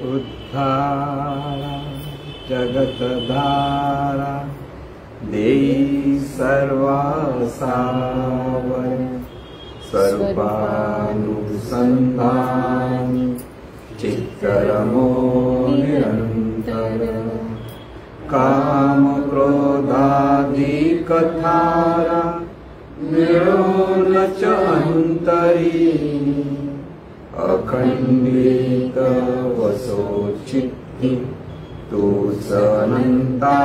उद्धारा जगतधारा देई सर्वासावर सर्वानुसंधानी चित्तरमो निरंतर काम क्रोधाधिकथारा निरोध च अंतरी अखंडित वसोचित्ती तूच अनंता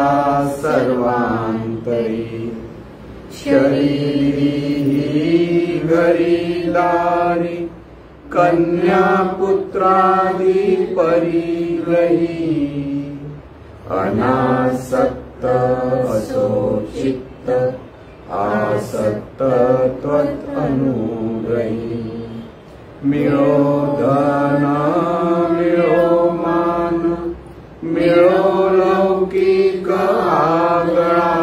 सर्वांतरी शरीरी घरीदारी कन्या पुत्रादि परिग्रही अनासक्त असोचित्त आसक्त त्वत् अनुग्रही मिळो धन मिळो मान मिळो लौकिक आगळा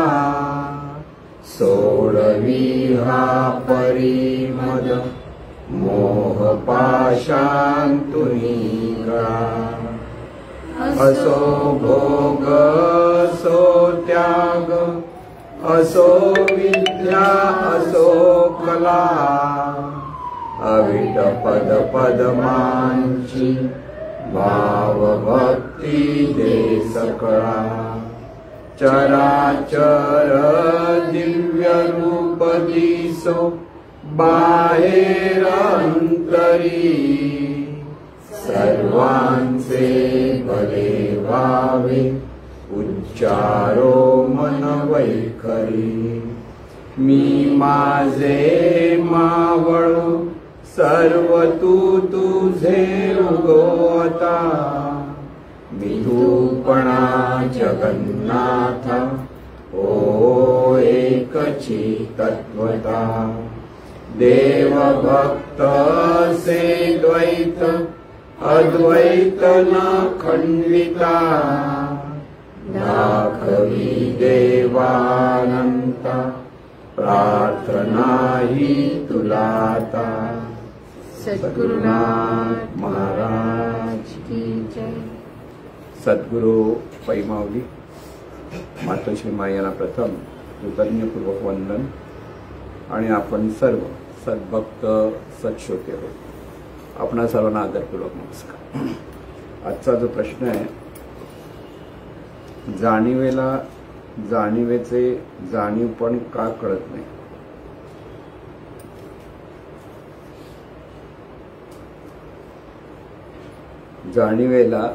सोडवी हा परिमद मोह पाशांतुनी गळा असो भोग असो त्याग असो विद्या असो कला अविट पद पदमांची भाव भक्ती दे सकळा चराचर दिव्य रूप दिसो बाहेर अंतरी सर्वांचे भले व्हावे उच्चारो मन वैखरी मी माझे मावळो सर्व तू तुझे उगवता मी तूपणा जगन्नाथ ओ एकची तत्वता देव भक्त से द्वैत अद्वैत न खंडिता दाखवी देवानंता प्रार्थना ही तुलाता सद्गुरुनाथ महाराज की जय। सद्गुरु पैमावली मातोश्री मायांना प्रथम कृतज्ञपूर्वक वंदन आणि आपण सर्व सद्भक्त सत्श्रोते आहोत, आपणा सर्वांना आदरपूर्वक नमस्कार। आजचा जो प्रश्न आहे, जाणीवेला जाणीवेचे जाणीवपण का कळत नाही? जाणीवेला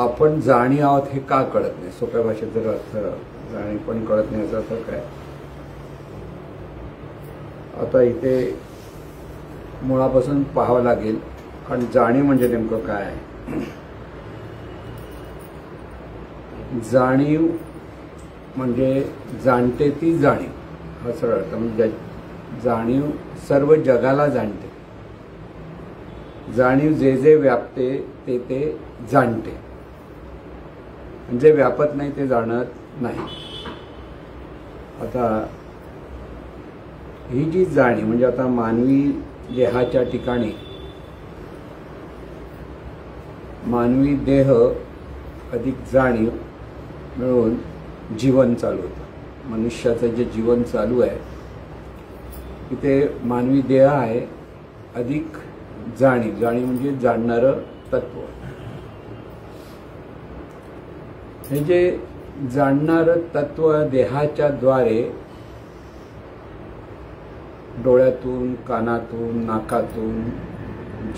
आपण जाणी आहोत हे का कळत नाही? सोप्या भाषेत जर अर्थ जाणीवपण कळत नाही याचा अर्थ काय? आता इथे मुळापासून पाहावं लागेल, कारण जाणीव म्हणजे नेमकं काय आहे? जाणीव म्हणजे जाणते ती जाणीव, हा सरळ अर्थ। म्हणजे जाणीव सर्व जगाला जाणते, जाणीव जे जे व्यापते ते ते जाणते, जे व्यापत नाही ते जाणत नाही। आता ही जी जाणीव म्हणजे आता मानवी देहाच्या ठिकाणी मानवी देह अधिक जाणीव मिळून जीवन चालू होतं। मनुष्याचं जे जीवन चालू आहे तिथे मानवी देह आहे, अधिक जाणीव, जाणीव म्हणजे जाणणारं तत्व। हे जे जाणणारं तत्व देहाच्या द्वारे डोळ्यातून, कानातून, नाकातून,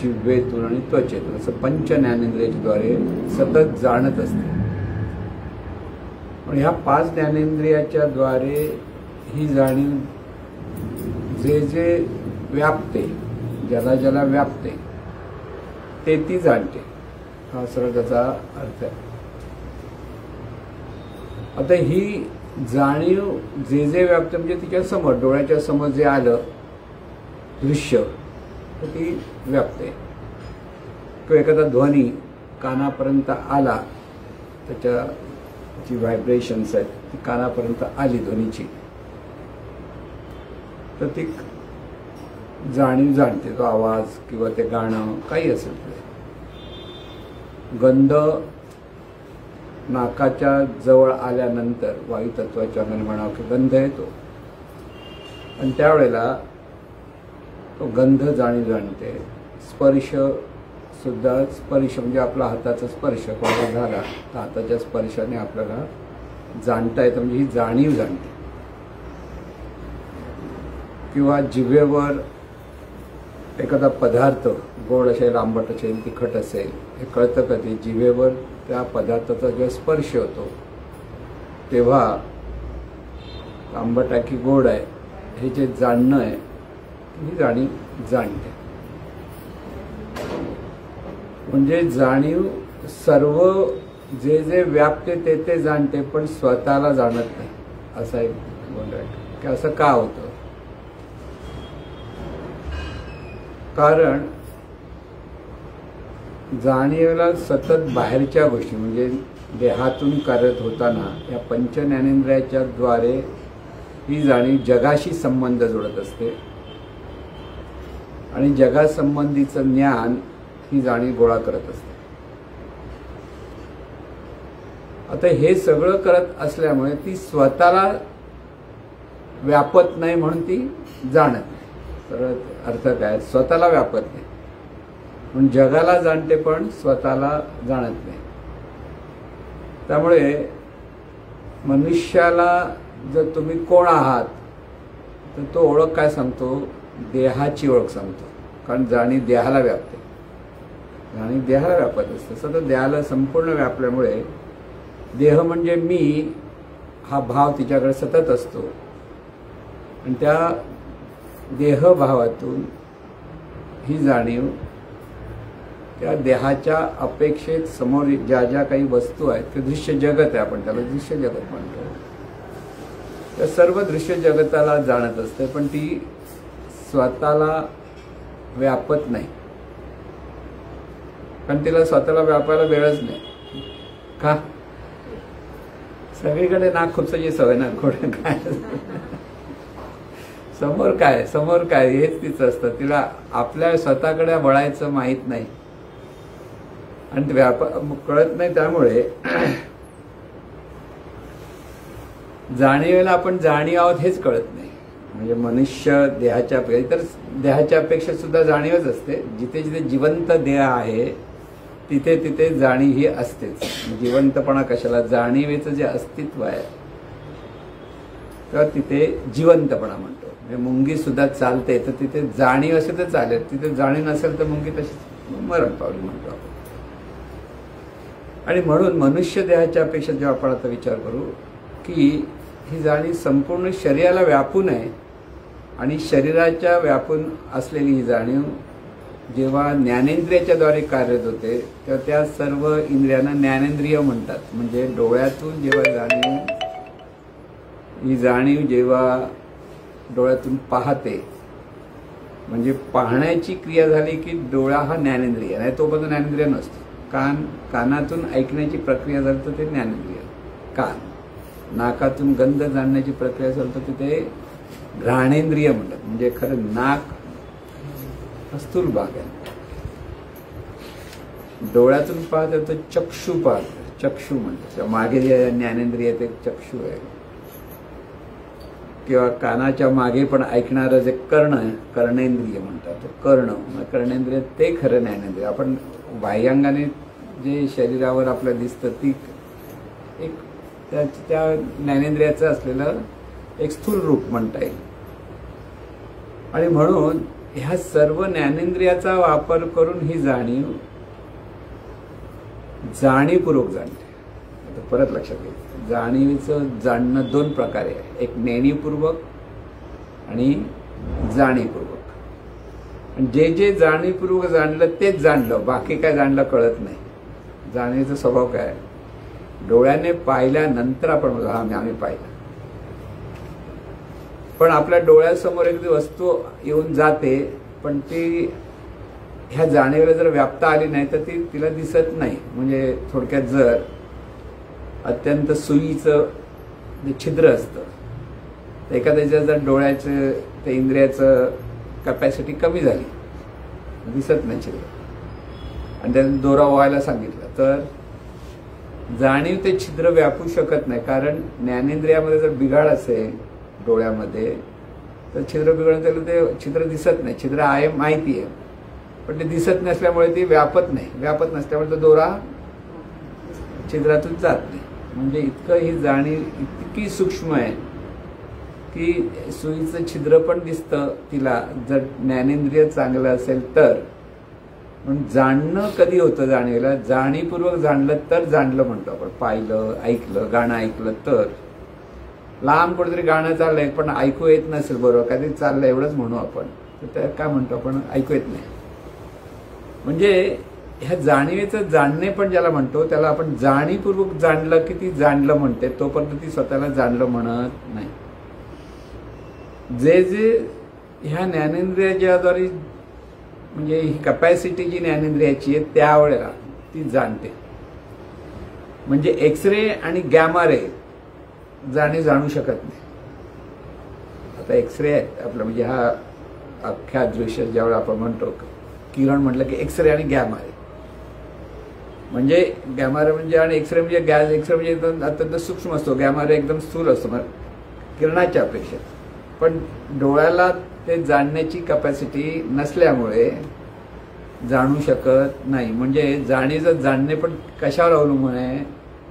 जिव्हेतून आणि त्वचेतून असं पंच ज्ञानेंद्रियाद्वारे सतत जाणत असते। पण ह्या पाच ज्ञानेंद्रियाच्या द्वारे ही जाणीव जे जे व्यापते, ज्याला ज्याला व्यापते ते ती जाणते, हा सरळ त्याचा अर्थ आहे। आता ही जाणीव जे जे व्यापते म्हणजे तिच्या समोर, डोळ्याच्या समोर जे आलं दृश्य तर ती व्यापते, किंवा एखादा ध्वनी कानापर्यंत आला, त्याच्या जी व्हायब्रेशन्स आहेत ती कानापर्यंत आली ध्वनीची, तर ती जाणीव जाणते, तो आवाज किंवा ते गाणं काही असेल ते। गंध नाकाच्या जवळ आल्यानंतर वायुतत्वाच्या म्हणावं की गंध येतो आणि त्यावेळेला तो गंध जाणते. स्पर्श सुद्धा, स्पर्श म्हणजे आपला हाताचा स्पर्श कोणाला झाला तर हाताच्या स्पर्शाने आपल्याला जाणता येतं, म्हणजे ही जाणीव जाणते. किंवा जिभेवर एखादा पदार्थ गोड असेल, आंबट असेल, तिखट असेल, हे कळतं कधी जिभेवर त्या पदार्थाचा जेव्हा स्पर्श होतो तेव्हा आंबट आहे की गोड आहे हे जे जाणणं आहे ही जाणीव जाणते. म्हणजे जाणीव सर्व जे जे व्यापते ते ते जाणते पण स्वतःला जाणत नाही, असा एक गोंधळ आहे. की असं का होतं? कारण जाणीवेला सतत बाहेरच्या गोष्टी म्हणजे देहातून कार्यरत होताना या पंच ज्ञानेंद्रियाच्या द्वारे ही जाणीव जगाशी संबंध जोडत असते आणि जगासंबंधीचं ज्ञान ही जाणीव गोळा करत असते. आता हे सगळं करत असल्यामुळे ती स्वतःला व्यापत नाही म्हणून ती जाणत नाही. तर अर्थ काय? स्वतःला व्यापत नाही म्हणून जगाला जाणते पण स्वतःला जाणत नाही. त्यामुळे मनुष्याला जर तुम्ही कोण आहात तर तो ओळख काय सांगतो? देहाची ओळख सांगतो. कारण जाणीव देहाला व्यापते, जाणीव देहाला व्यापत असते. सतत देहाला संपूर्ण व्यापल्यामुळे देह म्हणजे मी हा भाव तिच्याकडे सतत असतो आणि त्या देहभावातून ही जाणीव त्या देहाच्या अपेक्षेत समोर ज्या ज्या काही वस्तू आहेत ते दृश्य जगत आहे, आपण त्याला दृश्य जगत म्हणतो. त्या सर्व दृश्य जगताला जाणत असते पण ती स्वतःला व्यापत नाही. कारण तिला स्वतःला व्यापायला वेळच नाही. का? सगळीकडे नाक खुपसायची सवय ना. खोडं काय समोर काय हेच तिचं असतं. तिला आपल्या स्वतःकडे वळायचं माहीत नाही आणि ते कळत नाही. त्यामुळे जाणीवेला आपण जाणीव आहोत हेच कळत नाही. म्हणजे मनुष्य देहाच्या तर देहाच्या अपेक्षा सुद्धा जाणीवच असते. जिथे जिथे जिवंत देह आहे तिथे तिथे जाणीव ही असतेच. जिवंतपणा कशाला? जाणीवेचं जे अस्तित्व आहे तेव्हा तिथे जिवंतपणा म्हणतो. म्हणजे मुंगी सुद्धा चालते तर तिथे जाणीव असेल तर चालेल, तिथे जाणीव नसेल तर मुंगी तशीच मरण पावली म्हणतो आपण. आणि म्हणून मनुष्य देहाच्या अपेक्षा जेव्हा आपण आता विचार करू की ही जाणीव संपूर्ण शरीराला व्यापून आहे आणि शरीराच्या व्यापून असलेली ही जाणीव जेव्हा ज्ञानेंद्रियाच्या द्वारे कार्यरत होते तेव्हा त्या सर्व इंद्रियांना ज्ञानेंद्रिय म्हणतात. म्हणजे डोळ्यातून जेव्हा ही जाणीव जेव्हा डोळ्यातून पाहते म्हणजे पाहण्याची क्रिया झाली की डोळा हा ज्ञानेंद्रिय नाही, तोपर्यंत ज्ञानेंद्रिय नसतो. कानातून ऐकण्याची प्रक्रिया झाली तर ते ज्ञानेंद्रिय कान. नाकातून गंध जाणण्याची प्रक्रिया झाली तर तिथे घ्राणेंद्रिय म्हणतात. म्हणजे खरं नाक स्थूल भाग आहे. डोळ्यातून पाहत तर चक्षु पाहत, चक्षु म्हणतात. मागे जे ज्ञानेंद्रिय ते चक्षु आहे. किंवा कानाच्या मागे पण ऐकणारं जे कर्ण आहे कर्णेंद्रिय म्हणतात. कर्णेंद्रिय ते खरं ज्ञानेंद्रिय. आपण बाह्यांगाने जे शरीरावर आपल्याला दिसतं ती एक त्या ज्ञानेंद्रियाचं असलेलं एक स्थूल रूप म्हणता येईल. आणि म्हणून ह्या सर्व ज्ञानेंद्रियाचा वापर करून ही जाणीव जाणीवपूर्वक जाणते. आता परत लक्षात घ्या, जाणीवेचं जाणणं दोन प्रकारे आहे. एक नेणीवपूर्वक आणि जाणीवपूर्वक. आणि जे जे जाणीवपूर्वक जाणलं तेच जाणलं, बाकी काय जाणलं कळत नाही. जाणीवेचा स्वभाव काय आहे? डोळ्याने पाहिल्यानंतर आपण म्हणतो हा आम्ही पाहिलं. पण आपल्या डोळ्यासमोर एखादी वस्तू येऊन जाते पण ती ह्या जाणीवेला जर व्यापता आली नाही तर ती तिला दिसत नाही. म्हणजे थोडक्यात जर अत्यंत सुईचं जे छिद्र असतं तर एखाद्याच्या जर डोळ्याचं ते इंद्रियाचं कॅपॅसिटी कमी झाली दिसत नाही छिद्र आणि त्याने दोरा व्हायला सांगितलं तर जाणीव ते छिद्र व्यापू शकत नाही, कारण ज्ञानेंद्रियामध्ये जर बिघाड असेल डोळ्यामध्ये तर छिद्र बिघडून त्याला ते छिद्र दिसत नाही. छिद्र आहे माहिती आहे, पण ते दिसत नसल्यामुळे ती व्यापत नाही. व्यापत नसल्यामुळे तो दोरा छिद्रातून जात नाही. म्हणजे इतकं ही जाणीव इतकी सूक्ष्म आहे की सुईचं छिद्र पण दिसतं तिला, जर ज्ञानेंद्रिय चांगलं असेल तर. पण जाणणं कधी होतं जाणीवेला? जाणीवपूर्वक जाणलं तर जाणलं म्हणतो आपण. पाहिलं, ऐकलं, गाणं ऐकलं तर. लांब कुठेतरी गाणं चाललंय पण ऐकू येत नसेल बरोबर, काहीतरी चाललंय एवढंच म्हणू आपण, तर त्या काय म्हणतो आपण? ऐकू येत नाही. म्हणजे ह्या जाणीवेचं जाणणे पण ज्याला म्हणतो त्याला आपण जाणीवपूर्वक जाणलं की ती जाणलं म्हणते, तोपर्यंत ती स्वतःला जाणलं म्हणत नाही. जे जे ह्या ज्ञानेंद्रियाच्याद्वारे म्हणजे ही कपॅसिटी जी ज्ञानेंद्रियाची आहे त्यावेळेला ती जाणते. म्हणजे एक्सरे आणि गॅमा रे जाणू शकत नाही. आता एक्सरे आहेत आपलं, म्हणजे हा अख्ख्या दृश्य ज्यावेळेला आपण म्हणतो किरण म्हटलं की एक्सरे आणि गॅमा रे. म्हणजे गॅमा रे म्हणजे आणि एक्सरे म्हणजे गॅस एक्सरे म्हणजे एकदम अत्यंत सूक्ष्म असतो, गॅमा रे एकदम स्थूल असतो किरणाच्या अपेक्षा. पण डोळ्याला ते जाणण्याची कपॅसिटी नसल्यामुळे जाणू शकत नाही. म्हणजे जाणीचं जाणणे पण कशावर अवलंबून आहे?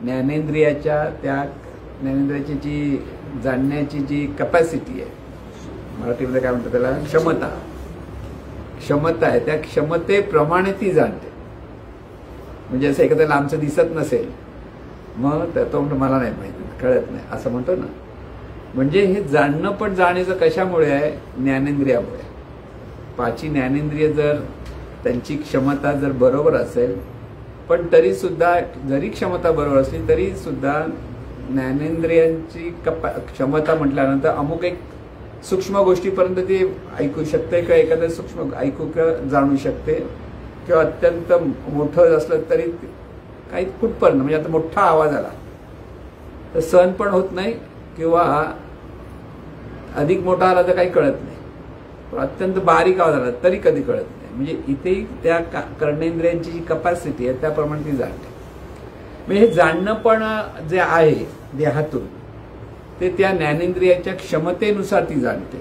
ज्ञानेंद्रियाच्या त्या ज्ञानेंद्रियाची जी जाणण्याची जी कपॅसिटी आहे, मराठीमध्ये काय म्हणतात त्याला? क्षमता. क्षमता आहे, त्या क्षमतेप्रमाणे ती जाणते. म्हणजे असं एखाद्या लांबचं दिसत नसेल मग तो म्हणतो मला नाही माहिती, कळत नाही असं म्हणतो ना. म्हणजे हे जाणणं पण जाणीचं कशामुळे आहे? ज्ञानेंद्रियामुळे. पाची ज्ञानेंद्रिय जर त्यांची क्षमता जर बरोबर असेल, पण तरी सुद्धा जरी क्षमता बरोबर असली तरी सुद्धा ज्ञानेंद्रियांची क्षमता म्हटल्यानंतर अमुक एक सूक्ष्म गोष्टीपर्यंत ती ऐकू शकते किंवा एखादं सूक्ष्म ऐकू किंवा जाणू शकते, किंवा अत्यंत मोठं असलं तरी काही कुठपर्यंत, म्हणजे आता मोठा आवाज आला तर सहन पण होत नाही, किंवा अधिक मोठा आला तर काही कळत नाही, पण अत्यंत बारीक आवाज आला तरी कधी कळत नाही. म्हणजे इथेही त्या कर्णेंद्रियांची जी कपॅसिटी आहे त्याप्रमाणे ती जाणते. म्हणजे हे जाणणं पण जे आहे देहातून ते त्या ज्ञानेंद्रियाच्या क्षमतेनुसार ती जाणते.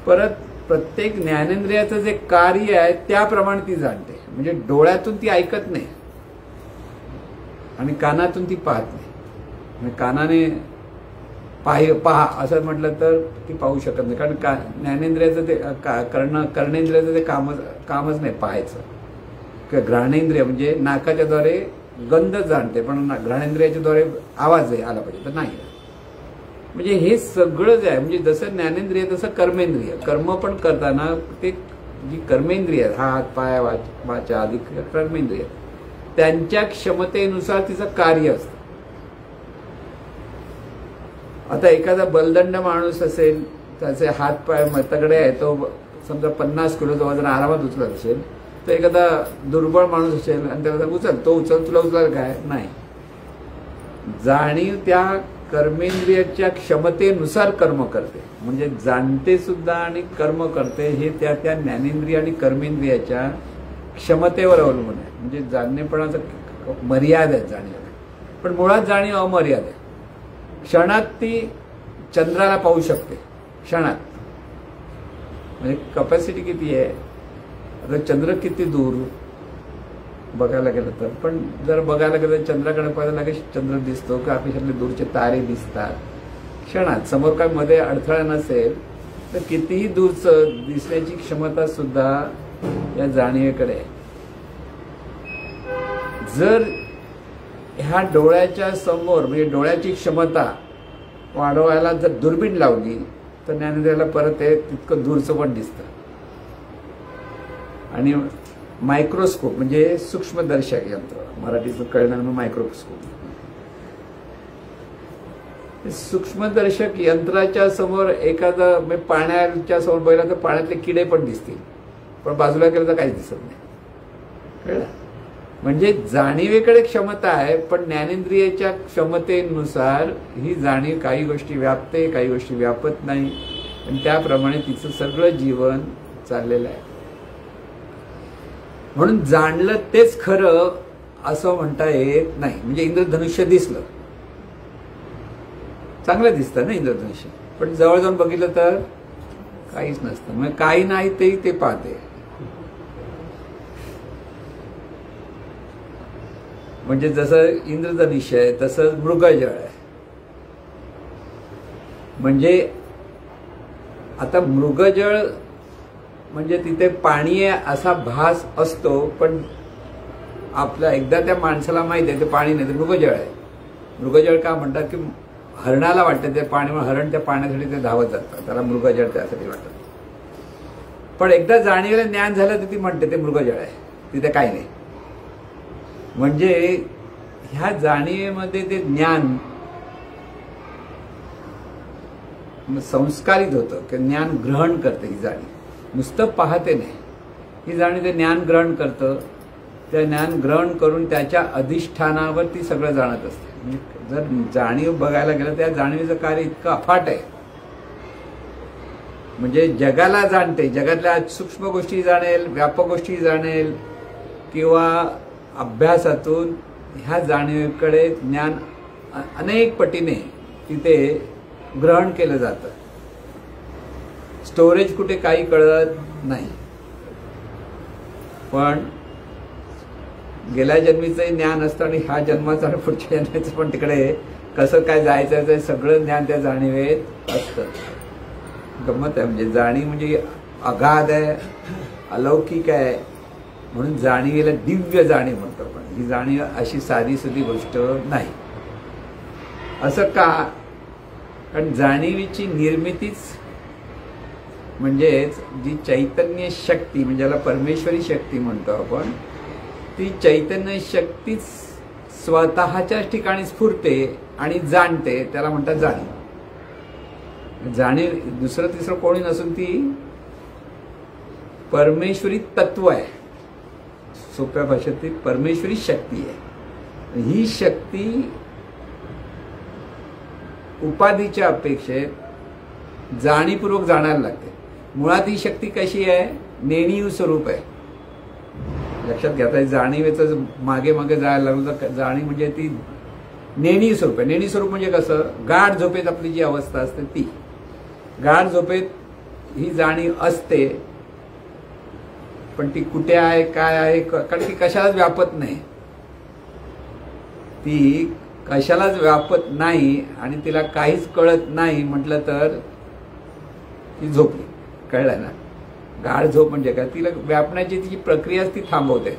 परत प्रत्येक ज्ञानेंद्रियाचं जे कार्य आहे त्याप्रमाणे ती जाणते. म्हणजे डोळ्यातून ती ऐकत नाही आणि कानातून ती पाहत नाही. म्हणजे कानाने पहा असं म्हटलं तर ती पाहू शकत नाही, कारण ज्ञानेंद्रियाचं ते कर्णेंद्रियाचं ते कामच नाही पाहायचं. किंवा घ्राणेंद्रिय म्हणजे नाकाच्याद्वारे गंध जाणते, पण घ्राणेंद्रियाच्या द्वारे आवाज आला पाहिजे तर नाही. म्हणजे हे सगळं जे आहे, म्हणजे जसं ज्ञानेंद्रिय तसं कर्मेंद्रिय. कर्म पण करताना ते जी कर्मेंद्रिय हात पाय वाचा आदी कर्मेंद्रिय त्यांच्या क्षमतेनुसार तिचं कार्य असतं. आता एखादा बलदंड माणूस असेल, त्याचे हात पाय तगडे आहे, तो समजा 50 किलोचं वजन आरामात उचलत असेल, तर एखादा दुर्बळ माणूस असेल आणि त्याला उचल तुला उचलाल काय? नाही. जाणीव त्या कर्मेंद्रियाच्या क्षमतेनुसार कर्म करते. म्हणजे जाणते सुद्धा आणि कर्म करते हे त्या त्या ज्ञानेंद्रिय आणि कर्मेंद्रियाच्या क्षमतेवर अवलंबून आहे. म्हणजे जाणणेपणाचं मर्यादा आहे जाणीव, पण मुळात जाणीव अमर्याद आहे. क्षणात ती चंद्राला पाहू शकते, क्षणात. म्हणजे कपॅसिटी किती आहे? आता चंद्र किती दूर बघायला गेलं तर, पण जर बघायला गेलं चंद्राकडे पाहायला लगेच चंद्र दिसतो का आपल्यातले दूरचे तारे दिसतात क्षणात. समोर काय मध्ये अडथळा नसेल तर कितीही दूरचं दिसण्याची क्षमता सुद्धा या जाणीवेकडे आहे. जर ह्या डोळ्याच्या समोर म्हणजे डोळ्याची क्षमता वाढवायला जर दुर्बीण लावली तर ज्ञानेंद्रियाला परत हे तितकं दूरचं पण दिसतं. आणि मायक्रोस्कोप म्हणजे सूक्ष्मदर्शक यंत्र, मराठीचं कळणार मायक्रोस्कोप. सूक्ष्मदर्शक यंत्राच्या समोर एखादा म्हणजे पाण्याच्या समोर बघितलं तर पाण्यातले किडे पण दिसतील, पण बाजूला गेलं तर काहीच दिसत नाही. कळलं? म्हणजे जाणीवेकडे क्षमता आहे, पण ज्ञानेंद्रियाच्या क्षमतेनुसार ही जाणीव काही गोष्टी व्यापते, काही गोष्टी व्यापत नाही, आणि त्याप्रमाणे तिचं सगळं जीवन चाललेलं आहे. म्हणून जाणलं तेच खरं असं म्हणता येत नाही. म्हणजे इंद्रधनुष्य दिसलं, चांगलं दिसतं ना इंद्रधनुष्य, पण जवळ जाऊन बघितलं तर काहीच नसतं. म्हणजे काही नाही ते पाहते. म्हणजे जसं इंद्रधनुष्य आहे तसं मृगजळ आहे. म्हणजे आता मृगजळ म्हणजे तिथे पाणी आहे असा भास असतो, पण आपल्या एकदा त्या माणसाला माहिती आहे ते पाणी नाही, ते मृगजळ आहे. मृगजळ का म्हणतात की हरणाला वाटतं ते पाणी, म्हणून हरण त्या पाण्यासाठी ते धावत जातात, त्याला मृगजळ त्यासाठी वाटतं. पण एकदा जाणीवेला ज्ञान झालं तर ती म्हणते ते मृगजळ आहे, तिथे काही नाही. म्हणजे ह्या जाणीवेमध्ये ते ज्ञान संस्कारित होतं की ज्ञान ग्रहण करते. ही जाणीव नुसतं पाहते नाही, ही जाणीव ते ज्ञान ग्रहण करतं. त्या ज्ञान ग्रहण करून त्याच्या अधिष्ठानावर ती सगळं जाणत असते. म्हणजे जर जाणीव बघायला गेलं त्या जाणीवेचं कार्य इतकं अफाट आहे. म्हणजे जगाला जाणते, जगातल्या सूक्ष्म गोष्टी जाणेल, व्यापक गोष्टी जाणेल, किंवा अभ्यासातून ह्या जाणीवेकडे ज्ञान अनेक पटीने तिथे ग्रहण केलं जातं. स्टोरेज कुठे काही कळत नाही. पण गेल्या जन्मीचंही ज्ञान असतं आणि ह्या जन्माचं आणि पुढच्या जन्माचं पण तिकडे कसं काय जायचं ते सगळं ज्ञान त्या जाणीवेत असतं. गंमत आहे. म्हणजे जाणीव म्हणजे अगाध आहे, अलौकिक आहे, म्हणून जाणीवेला दिव्य जाणीव म्हणतो आपण. ही जाणीव अशी साधी सुधी गोष्ट नाही. असं का? कारण जाणीवेची निर्मितीच म्हणजेच जी चैतन्य शक्ती, म्हणजे ज्याला परमेश्वरी शक्ती म्हणतो आपण, ती चैतन्य शक्तीच स्वतःच्याच ठिकाणी स्फुरते आणि जाणते, त्याला म्हणतात जाणीव. जाणीव दुसरं तिसरं कोणी नसून ती परमेश्वरी तत्व आहे. सोप्या भाषेत ती परमेश्वरी शक्ती आहे. ही शक्ती उपाधीच्या अपेक्षेत जाणीवपूर्वक जाणायला लागते. मुळात ही शक्ती कशी आहे? नेणीव स्वरूप आहे. लक्षात घ्या. जाणीवेचं मागे मागे जायला लागलं तर जाणीव म्हणजे ती नेणीव स्वरूप आहे. नेणीव स्वरूप म्हणजे कसं? गाढ झोपेत आपली जी अवस्था असते ती. गाढ झोपेत ही जाणीव असते, पण ती कुठे आहे काय आहे, कारण ती कशालाच व्यापत नाही. ती कशालाच व्यापत नाही आणि तिला काहीच कळत नाही म्हटलं तर ती झोपली. कळलं ना? गाढ झोप म्हणजे काय? तिला व्यापण्याची तिची प्रक्रिया ती थांबवते.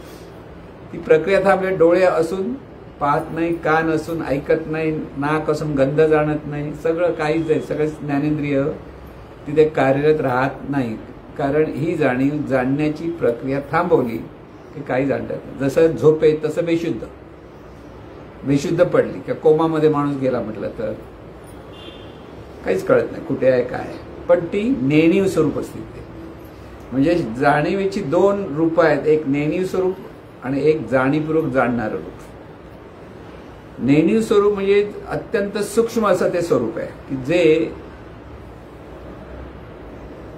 ती प्रक्रिया थांबले. डोळे असून पाहत नाही, कान असून ऐकत नाही, नाक असून गंध जाणत नाही, सगळं काहीच आहे. सगळे ज्ञानेंद्रिय तिथे कार्यरत राहत नाही. कारण ही जाणीव जाणण्याची प्रक्रिया थांबवली की काही जाणतात नाही. जसं झोपे तसं बेशुद्ध पडली किंवा कोमामध्ये माणूस गेला म्हटलं तर काहीच कळत नाही कुठे आहे काय आहे. पण ती नेणीव स्वरूप असते. ते म्हणजे जाणीवेची दोन रूप आहेत, एक नेणीव स्वरूप आणि एक जाणीवपूर्वक जाणणारं रूप. नेणीव स्वरूप म्हणजे अत्यंत सूक्ष्म असं ते स्वरूप आहे की जे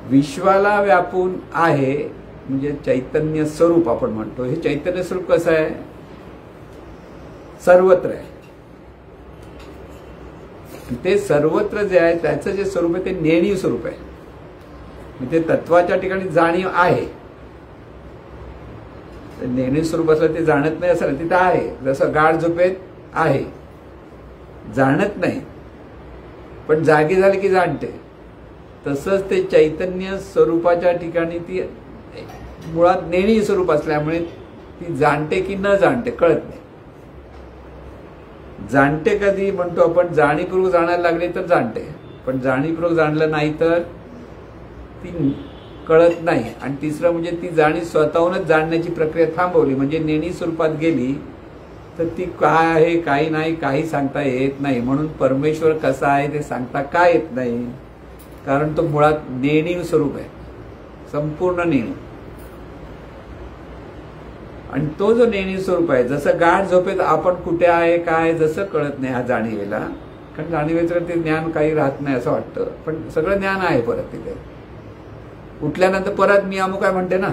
विश्वाला व्यापून आहे. म्हणजे चैतन्य स्वरूप आपण म्हणतो. हे चैतन्य स्वरूप कसं आहे? सर्वत्र आहे. ते सर्वत्र जे आहे त्याचं जे स्वरूप आहे ते नेणीव स्वरूप आहे. म्हणजे तत्वाच्या ठिकाणी जाणीव आहे. नेणीव स्वरूप असलं ते जाणत नाही असं तिथं आहे. जसं गाढ झोपेत आहे, जाणत नाही, पण जागी झाली की जाणते. तसंच ते चैतन्य स्वरूपाच्या ठिकाणी ती मुळात नेणीव स्वरूप असल्यामुळे ती जाणते की न जाणते कळत नाही. जाणते कधी म्हणतो आपण? जाणीवपूर्वक जाणायला लागले तर जाणते, पण जाणीवपूर्वक जाणलं नाही तर ती कळत नाही. आणि तिसरं म्हणजे ती जाणीव स्वतःहूनच जाणण्याची प्रक्रिया थांबवली, म्हणजे नेणीव स्वरूपात गेली तर ती काय आहे काही नाही काही सांगता येत नाही. म्हणून परमेश्वर कसा आहे ते सांगता का येत नाही? कारण तो मुळात नेणीव स्वरूप आहे, संपूर्ण नेणीव. आणि तो जो नेणीव स्वरूप आहे, जसं गाढ झोपेत आपण कुठे आहे काय जसं कळत नाही ह्या जाणीवेला, कारण जाणीवेचं ते ज्ञान काही राहत नाही असं वाटतं, पण सगळं ज्ञान आहे परत तिथे. उठल्यानंतर परत मी अमुक काय म्हणते ना,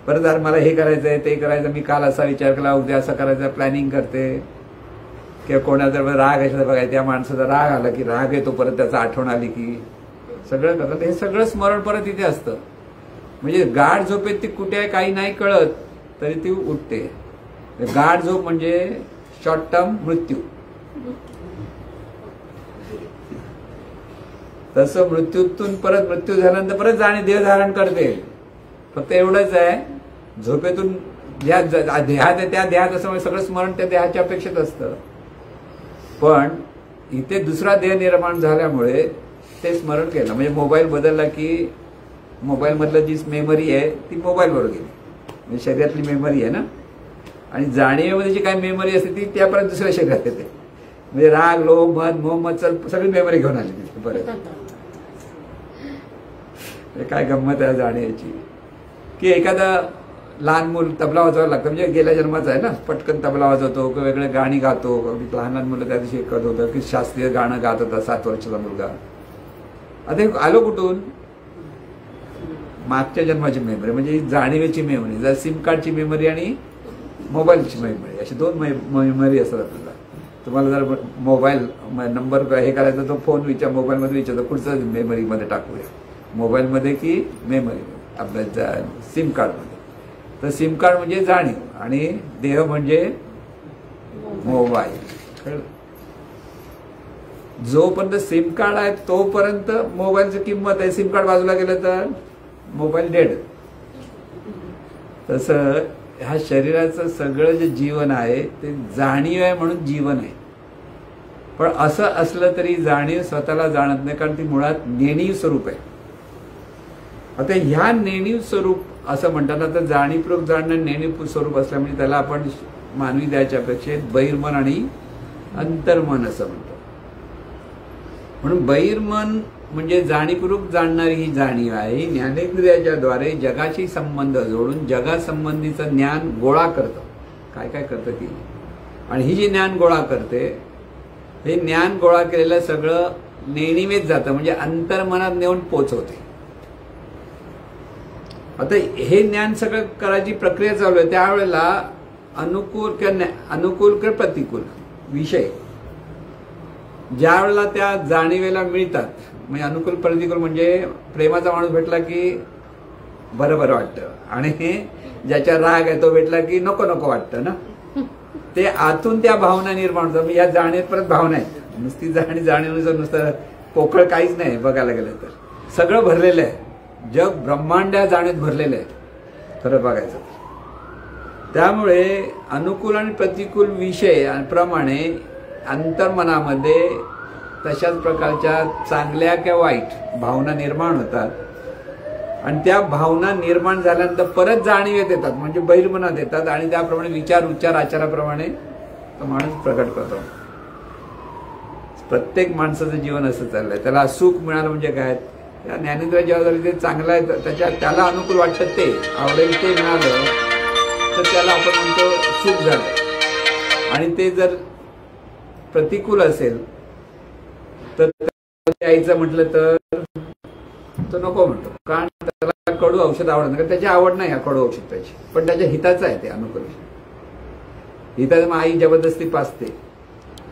परत जर मला हे करायचंय ते करायचं, मी काल असा विचार केला, उद्या असं करायचं, प्लॅनिंग करते. किंवा कोणाचा राग असेल बघा, त्या माणसाचा राग आला की राग येतो, परत त्याचा आठवण आली की सगळं करतात. हे सगळं स्मरण परत इथे असतं. म्हणजे गाढ झोपेत ती कुठे आहे काही नाही कळत तरी ती उठते. गाढ झोप म्हणजे शॉर्ट टर्म मृत्यू. तसं मृत्यूतून परत मृत्यू झाल्यानंतर परत जाणे देह धारण करते. फक्त एवढंच आहे, झोपेतून ज्या देहात आहे त्या देहात असं सगळं स्मरण त्या देहाच्या अपेक्षेत असतं. पण इथे दुसरा देह निर्माण झाल्यामुळे ते स्मरण केलं. म्हणजे मोबाईल बदलला की मोबाईल मधलं जी मेमरी आहे ती मोबाईलवर गेली, म्हणजे शरीरातली मेमरी आहे ना. आणि जाणीवेमध्ये जी काही मेमरी असते ती त्या परत दुसऱ्या शरीरात येते. म्हणजे राग, लोभ, मद, मोह, मत्सर सगळी मेमरी घेऊन आली तिथे परत. काय गंमत आहे जाणीवेची, की एखादा लहान मूल तबला वाजवायला लागतं, म्हणजे गेल्या जन्माचं आहे ना, पटकन तबला वाजवतो, किंवा वेगळे गाणी गातो. लहान लहान मुलं त्या दिवशी शिकत होतं की शास्त्रीय गाणं गात होता 7 वर्षाचा मुलगा. आता आलो कुठून? मागच्या जन्माची मेमरी, म्हणजे जाणीवेची मेमरी. जर सिम कार्डची मेमरी आणि मोबाईलची मेमरी, अशी 2 मेमरी असतात आपल्याला. तुम्हाला जर मोबाईल नंबर हे करायचा तो फोन मोबाईलमध्ये विचारतो पुढचं मेमरीमध्ये टाकूया, मोबाईलमध्ये की मेमरीमध्ये, आपल्या सिम कार्डमध्ये. तर सिम कार्ड म्हणजे जाणीव आणि देह म्हणजे मोबाईल. जोपर्यंत सिम कार्ड आहे तोपर्यंत मोबाईलची किंमत आहे. सिम कार्ड बाजूला गेलं तर मोबाईल डेड. तसं ह्या शरीराचं सगळं जे जीवन आहे ते जाणीव आहे म्हणून जीवन आहे. पण असं असलं तरी जाणीव स्वतःला जाणत नाही, कारण ती मुळात नेणीव स्वरूप आहे. आता ह्या नेणीव स्वरूप असं म्हणतात. आता जाणीवपूर्वक जाणणं नेणीव स्वरूप असल्यामुळे त्याला आपण मानवी द्यायच्या अपेक्षेत बहिर्मन आणि अंतर्मन असं म्हणतो. म्हणून बहिर्मन म्हणजे जाणीवपूर्वक जाणणारी ही जाणीव आहे. ही ज्ञानेंद्रियाच्या द्वारे जगाशी संबंध जोडून जगासंबंधीचं ज्ञान गोळा करतं. काय काय करतं ती, आणि ही जी ज्ञान गोळा करते, हे ज्ञान गोळा केलेलं सगळं नेणीवेत जातं, म्हणजे अंतर्मनात नेऊन पोचवते. आता हे ज्ञान सगळं करायची प्रक्रिया चालू आहे. त्यावेळेला अनुकूल किंवा प्रतिकूल विषय ज्या वेळेला त्या जाणीवेला मिळतात, म्हणजे अनुकूल प्रतिकूल म्हणजे प्रेमाचा माणूस भेटला की बरं बरं वाटतं, आणि ज्याच्या राग आहे तो भेटला की नको नको वाटतं ना. ते आतून त्या भावना निर्माण होतात. या जाणीवेत परत भावना आहेत. नुसती जाणीव नुसतं पोकळ काहीच नाही. बघायला गेलं तर सगळं भरलेलं आहे. जग ब्रह्मांड जाणीवेत भरलेलं आहे खरं बघायचं. त्यामुळे अनुकूल आणि प्रतिकूल विषय प्रमाणे अंतर्मनामध्ये तशाच प्रकारच्या चांगल्या किंवा वाईट भावना निर्माण होतात. आणि त्या भावना निर्माण झाल्यानंतर परत जाणीवेत येतात, म्हणजे बहिर्मनात येतात. आणि त्याप्रमाणे विचार, उच्चार, आचाराप्रमाणे तो माणूस प्रकट करतो. प्रत्येक माणसाचं जीवन असं चाललंय. त्याला सुख मिळालं म्हणजे काय, या ज्ञानेंद्रिय जेव्हा ते चांगलं आहे त्याला अनुकूल वाटतं, ते आवडेल ते मिळालं तर त्याला आपण म्हणतो सुख झालं. आणि ते जर प्रतिकूल असेल तर यायचं म्हटलं तर तो नको म्हणतो, कारण त्याला कडू औषध आवडत नाही. त्याची आवड नाही कडू औषध त्याची, पण त्याच्या हिताचं आहे ते अनुकूल. हिताचं मग आई जबरदस्ती पाजते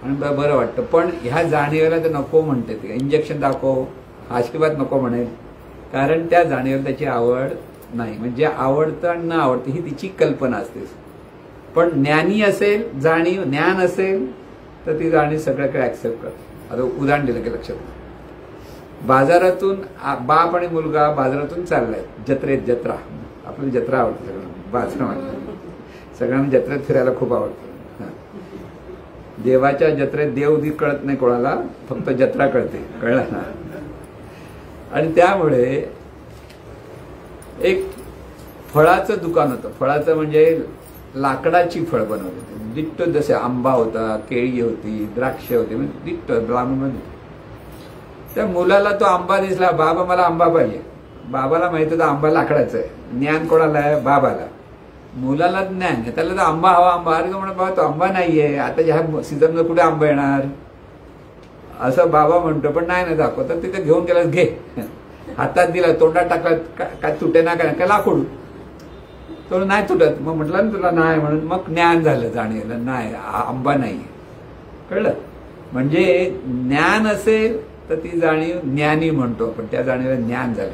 आणि बरं वाटतं. पण ह्या जाणीवेला ते नको म्हणते. ते इंजेक्शन दाखव, आशीर्वाद नको म्हणेल, कारण त्या जाणीवेला त्याची आवड नाही. म्हणजे आवडतं आणि न आवडतं ही तिची कल्पना असते. पण ज्ञानी असेल, जाणीव ज्ञान असेल तर ती जाणीव सगळ्याकडे ऍक्सेप्ट करते. आता उदाहरण दिलं की लक्षात, बाजारातून बाप आणि मुलगा बाजारातून चाललाय जत्रेत. जत्रा, आपल्याला जत्रा आवडते सगळ्यांना, बाजार सगळ्यांना जत्रेत फिरायला खूप आवडतं. देवाच्या जत्रेत देव कळत नाही कोणाला, फक्त जत्रा कळते, कळलं ना. आणि त्यामुळे एक फळाचं दुकान होतं. फळाचं म्हणजे लाकडाची फळ बनवली होती, डिट्टो. जसे आंबा होता, केळी होती, द्राक्ष होती, म्हणजे डिट्टो ब्राह्मण. त्या मुलाला तो आंबा दिसला, बाबा मला आंबा पाहिजे. बाबाला माहित होतं आंबा लाकडाचं आहे. ज्ञान कोणाला आहे? बाबाला. मुलाला ज्ञान आहे, त्याला तर आंबा हवा. आंबा अरे म्हणा बाबा तो आंबा नाहीये, आता ह्या सीझनला कुठे आंबा येणार असं बाबा म्हणतो. पण नाही ना दाखव. तर तिथे घेऊन गेला, घे. हातात दिला, तोंडात टाकला, काय तुटे ना काय लाकूड. तो नाही तुटत. मग म्हटलं ना तुला नाही म्हणून मग ज्ञान झालं जाणीवेला. नाही आंबा नाही, कळलं. म्हणजे ज्ञान असेल तर ती जाणीव ज्ञानी म्हणतो आपण, त्या जाणीवेला ज्ञान झालं.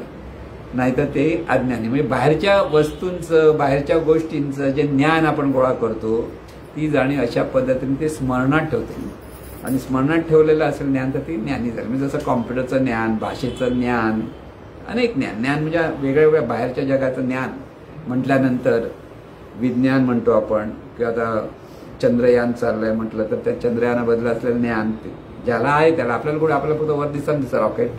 नाहीतर ते अज्ञानी. म्हणजे बाहेरच्या वस्तूंचं बाहेरच्या गोष्टींचं जे ज्ञान आपण गोळा करतो ती जाणीव अशा पद्धतीने ते स्मरणात ठेवते. आणि स्मरणात ठेवलेलं असेल ज्ञान तर ती ज्ञानी झाली. म्हणजे जसं कॉम्प्युटरचं ज्ञान, भाषेचं ज्ञान, अनेक ज्ञान. ज्ञान म्हणजे वेगळ्या बाहेरच्या जगाचं ज्ञान म्हटल्यानंतर विज्ञान म्हणतो आपण. किंवा आता चंद्रयान चाललंय म्हटलं तर त्या चंद्रयानाबद्दल असलेलं ज्ञान ज्याला आहे त्याला. आपल्याला कुठे आपल्याला फक्त वर दिसतं रॉकेट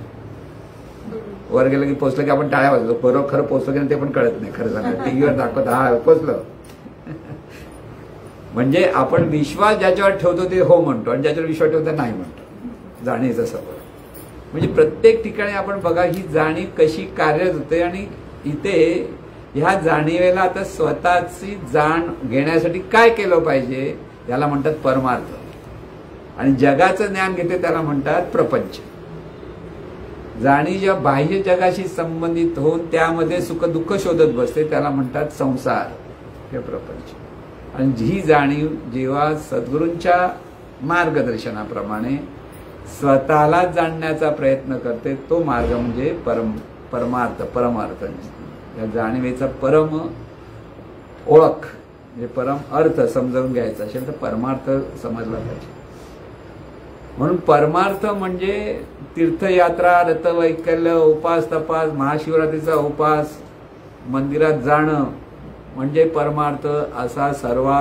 वर गेलं की पोचलं की आपण टाळ्या वाजवतो. बरोबर खरं पोचलं की ते पण कळत नाही. खरं सांगा टीव्हीवर दाखवत हा पोचलं. म्हणजे आपण विश्वास ज्याच्यावर ठेवतो ते हो म्हणतो आणि ज्याच्यावर विश्वास ठेवतो नाही म्हणतो. जाणीवेचा सफर म्हणजे प्रत्येक ठिकाणी आपण बघा ही जाणीव कशी कार्यरत होते. आणि इथे ह्या जाणीवेला आता स्वतःची जाण घेण्यासाठी काय केलं पाहिजे याला म्हणतात परमार्थ. आणि जगाचं ज्ञान घेते त्याला म्हणतात प्रपंच. जाणीव ज्या बाह्य जगाशी संबंधित होऊन त्यामध्ये सुख दुःख शोधत बसते त्याला म्हणतात संसार, हे प्रपंच. आणि ही जाणीव जेव्हा सद्गुरूंच्या मार्गदर्शनाप्रमाणे स्वतःला जाणण्याचा प्रयत्न करते तो मार्ग म्हणजे परमार्थ. या जाणीवेचा परम ओळख म्हणजे परम अर्थ समजावून घ्यायचा असेल तर परमार्थ समजला पाहिजे. म्हणून परमार्थ म्हणजे तीर्थयात्रा, रथवैकल्य, उपास तपास, महाशिवरात्रीचा उपास, मंदिरात जाणं म्हणजे परमार्थ असा सर्व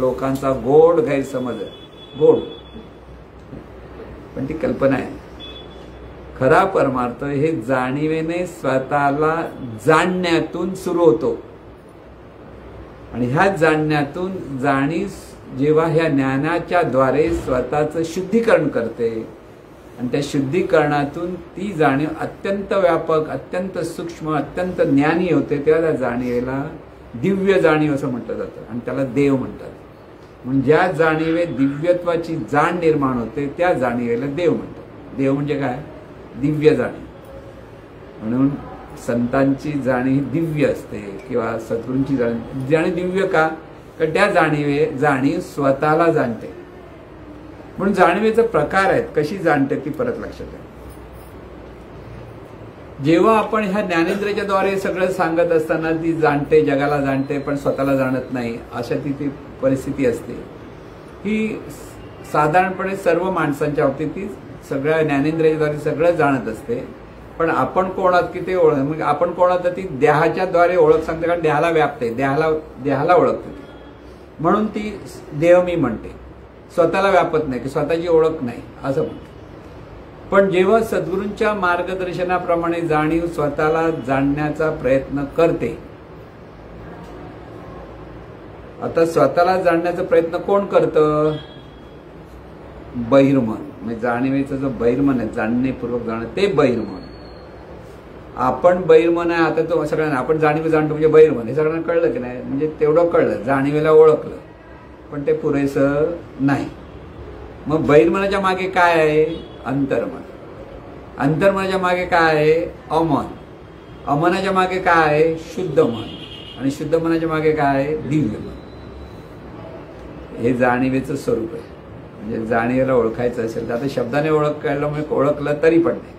लोकांचा गोड गैरसमज आहे. गोड पण ती कल्पना आहे. खरा परमार्थ हे जाणीवेने स्वतःला जाणण्यातून सुरू होतो. आणि ह्या जाणण्यातून जाणीव जेव्हा ह्या ज्ञानाच्या द्वारे स्वतःचं शुद्धीकरण करते आणि त्या शुद्धीकरणातून ती जाणीव अत्यंत व्यापक, अत्यंत सूक्ष्म, अत्यंत ज्ञानी होते, तेव्हा त्या जाणीवेला दिव्य जाणीव असं म्हटलं जातं. आणि त्याला देव म्हणतात. म्हणजे ज्या जाणीवे दिव्यत्वाची जाण निर्माण होते त्या जाणीवेला देव म्हणतात. देव म्हणजे काय? दिव्य जाणीव. म्हणून संतांची जाणीव ही दिव्य असते किंवा सद्गुरूंची जाणीव दिव्य का? कारण त्या जाणीव स्वतःला जाणते. म्हणून जाणीवेचे प्रकार आहेत. कशी जाणते ती परत लक्षात घ्या. जेव्हा आपण ह्या ज्ञानेंद्रियाच्या द्वारे सगळं सांगत असताना ती जाणते, जगाला जाणते पण स्वतःला जाणत नाही, अशा ती परिस्थिती असते. ही साधारणपणे सर्व माणसांच्या बाबतीत ती सगळ्या ज्ञानेंद्रियाद्वारे सगळं जाणत असते. पण आपण कोणात की ते ओळख, म्हणजे आपण कोणात ती देहाच्या द्वारे ओळख सांगते. कारण देहाला व्यापते, देहाला ओळखते. म्हणून ती देव मी म्हणते. स्वतःला व्यापत नाही की स्वतःची ओळख नाही असं म्हणते. पण जेव्हा सद्गुरूंच्या मार्गदर्शनाप्रमाणे जाणीव स्वतःला जाणण्याचा प्रयत्न करते. आता स्वतःला जाणण्याचा प्रयत्न कोण करतं? बहिर्मन. म्हणजे जाणीवेचं जो बहिर्मन आहे, जाणणेपूर्वक जाणं, ते बहिर्मन. आपण बहिर्मन आहे. आता तो सगळ्यांना आपण जाणीव जाणतो म्हणजे बहिर्मन, हे सगळ्यांना कळलं की नाही? म्हणजे तेवढं कळलं, जाणीवेला ओळखलं, पण ते पुरेसं नाही. मग बहिर्मनाच्या मागे काय आहे? अंतर्मन. अंतर्मनाच्या मागे काय आहे? अमन. अमनाच्या मागे काय आहे? शुद्ध मन. आणि शुद्ध मनाच्या मागे काय आहे? दिव्य मन. हे जाणीवेचं स्वरूप आहे. म्हणजे जाणीवेला ओळखायचं असेल तर आता शब्दाने ओळखलं तरी पण नाही.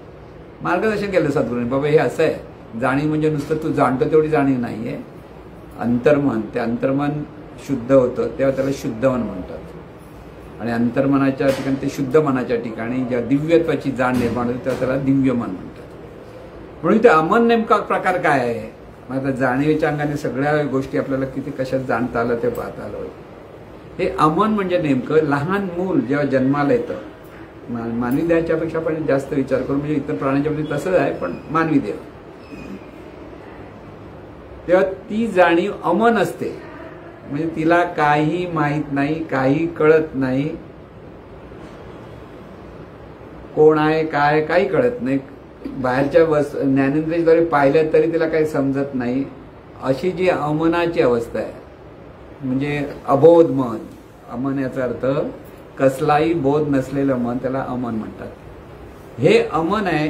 मार्गदर्शन केलं सद्गुरूंनी, बाबा हे असं आहे. जाणीव म्हणजे नुसतं तू जाणतो तेवढी जाणीव नाहीये. अंतर्मन, ते अंतर्मन शुद्ध होतं तेव्हा त्याला शुद्ध मन म्हणतात. आणि अंतर्मनाच्या ठिकाणी, ते शुद्ध मनाच्या ठिकाणी ज्या दिव्यत्वाची जाण निर्माण होते तेव्हा त्याला दिव्य मन म्हणतात. म्हणून ते अमन नेमका प्रकार काय आहे? मग आता जाणीवेच्या अंगाने सगळ्या गोष्टी आपल्याला किती कशात जाणता आलं ते पाहता आलं. हे अमन म्हणजे नेमकं लहान मूल जेव्हा जन्माला येतं, मानवी देहाच्या पेक्षा आपण जास्त विचार करू, म्हणजे इतर प्राण्यांच्या बाबतीत तसंच आहे, पण मानवी देह, तेव्हा ती जाणीव अमन असते. म्हणजे तिला काही माहित नाही, काही कळत नाही, कोण आहे काय काही कळत नाही. बाहेरच्या ज्ञानेंद्रियाद्वारे पाहिल्या तरी तिला काही समजत नाही. अशी जी अमनाची अवस्था आहे, म्हणजे अबोध मन. अमन याचा अर्थ कसलाही बोध नसलेलं मन, त्याला अमन म्हणतात. हे अमन आहे.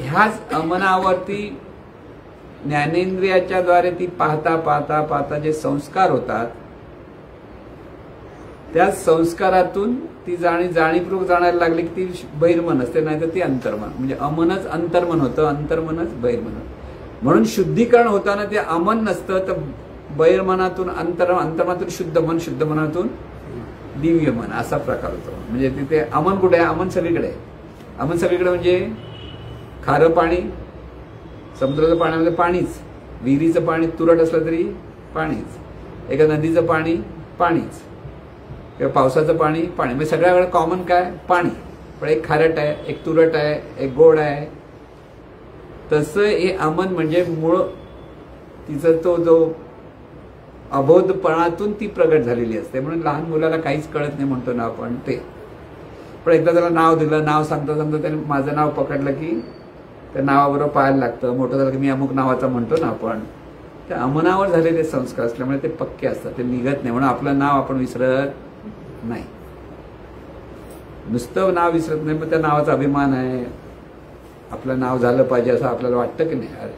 ह्याच अमनावरती ज्ञानेंद्रियाच्या द्वारे ती पाहता पाहता पाहता जे संस्कार होतात त्या संस्कारातून ती जाणीवपूर्वक जाणायला लागली की ती बहिर्मन असते, नाही तर ती अंतर्मन. म्हणजे अमनच अंतर्मन होतं, अंतर्मनच बहिर्मन होतं. म्हणून शुद्धीकरण होताना ते अमन नसतं, तर बहिर्मनातून अंतर्मनातून शुद्ध मन, शुद्ध मनातून दिव्य मन असा प्रकार होतो. म्हणजे तिथे अमन कुठे आहे? अमन सगळीकडे आहे. अमन सगळीकडे म्हणजे खारं पाणी, समुद्राचं पाण्यामध्ये पाणीच, विहिरीचं पाणी तुरट असलं तरी पाणीच, एका नदीचं पाणी पाणीच, किंवा पावसाचं पाणी पाणी. म्हणजे सगळ्याकडे कॉमन काय? पाणी. पण एक खारट आहे, एक तुरट आहे, एक गोड आहे. तसं हे अमन म्हणजे मूळ तिचा तो जो अबोधपणातून ती प्रगट झालेली असते. म्हणून लहान मुलाला काहीच कळत नाही म्हणतो ना आपण ते. पण एकदा त्याला नाव दिलं, नाव सांगता सांगता त्याने माझं नाव पकडलं की त्या नावाबरोबर पाहायला लागतं. मोठं झालं की मी अमुक नावाचा म्हणतो ना आपण. त्या अमनावर झालेले संस्कार असल्यामुळे ते पक्के असतात, ते निघत नाही. म्हणून आपलं नाव आपण विसरत नाही. नुसतं नाव विसरत नाही, पण त्या नावाचा अभिमान आहे. आपलं नाव झालं पाहिजे असं आपल्याला वाटतं की नाही? अरे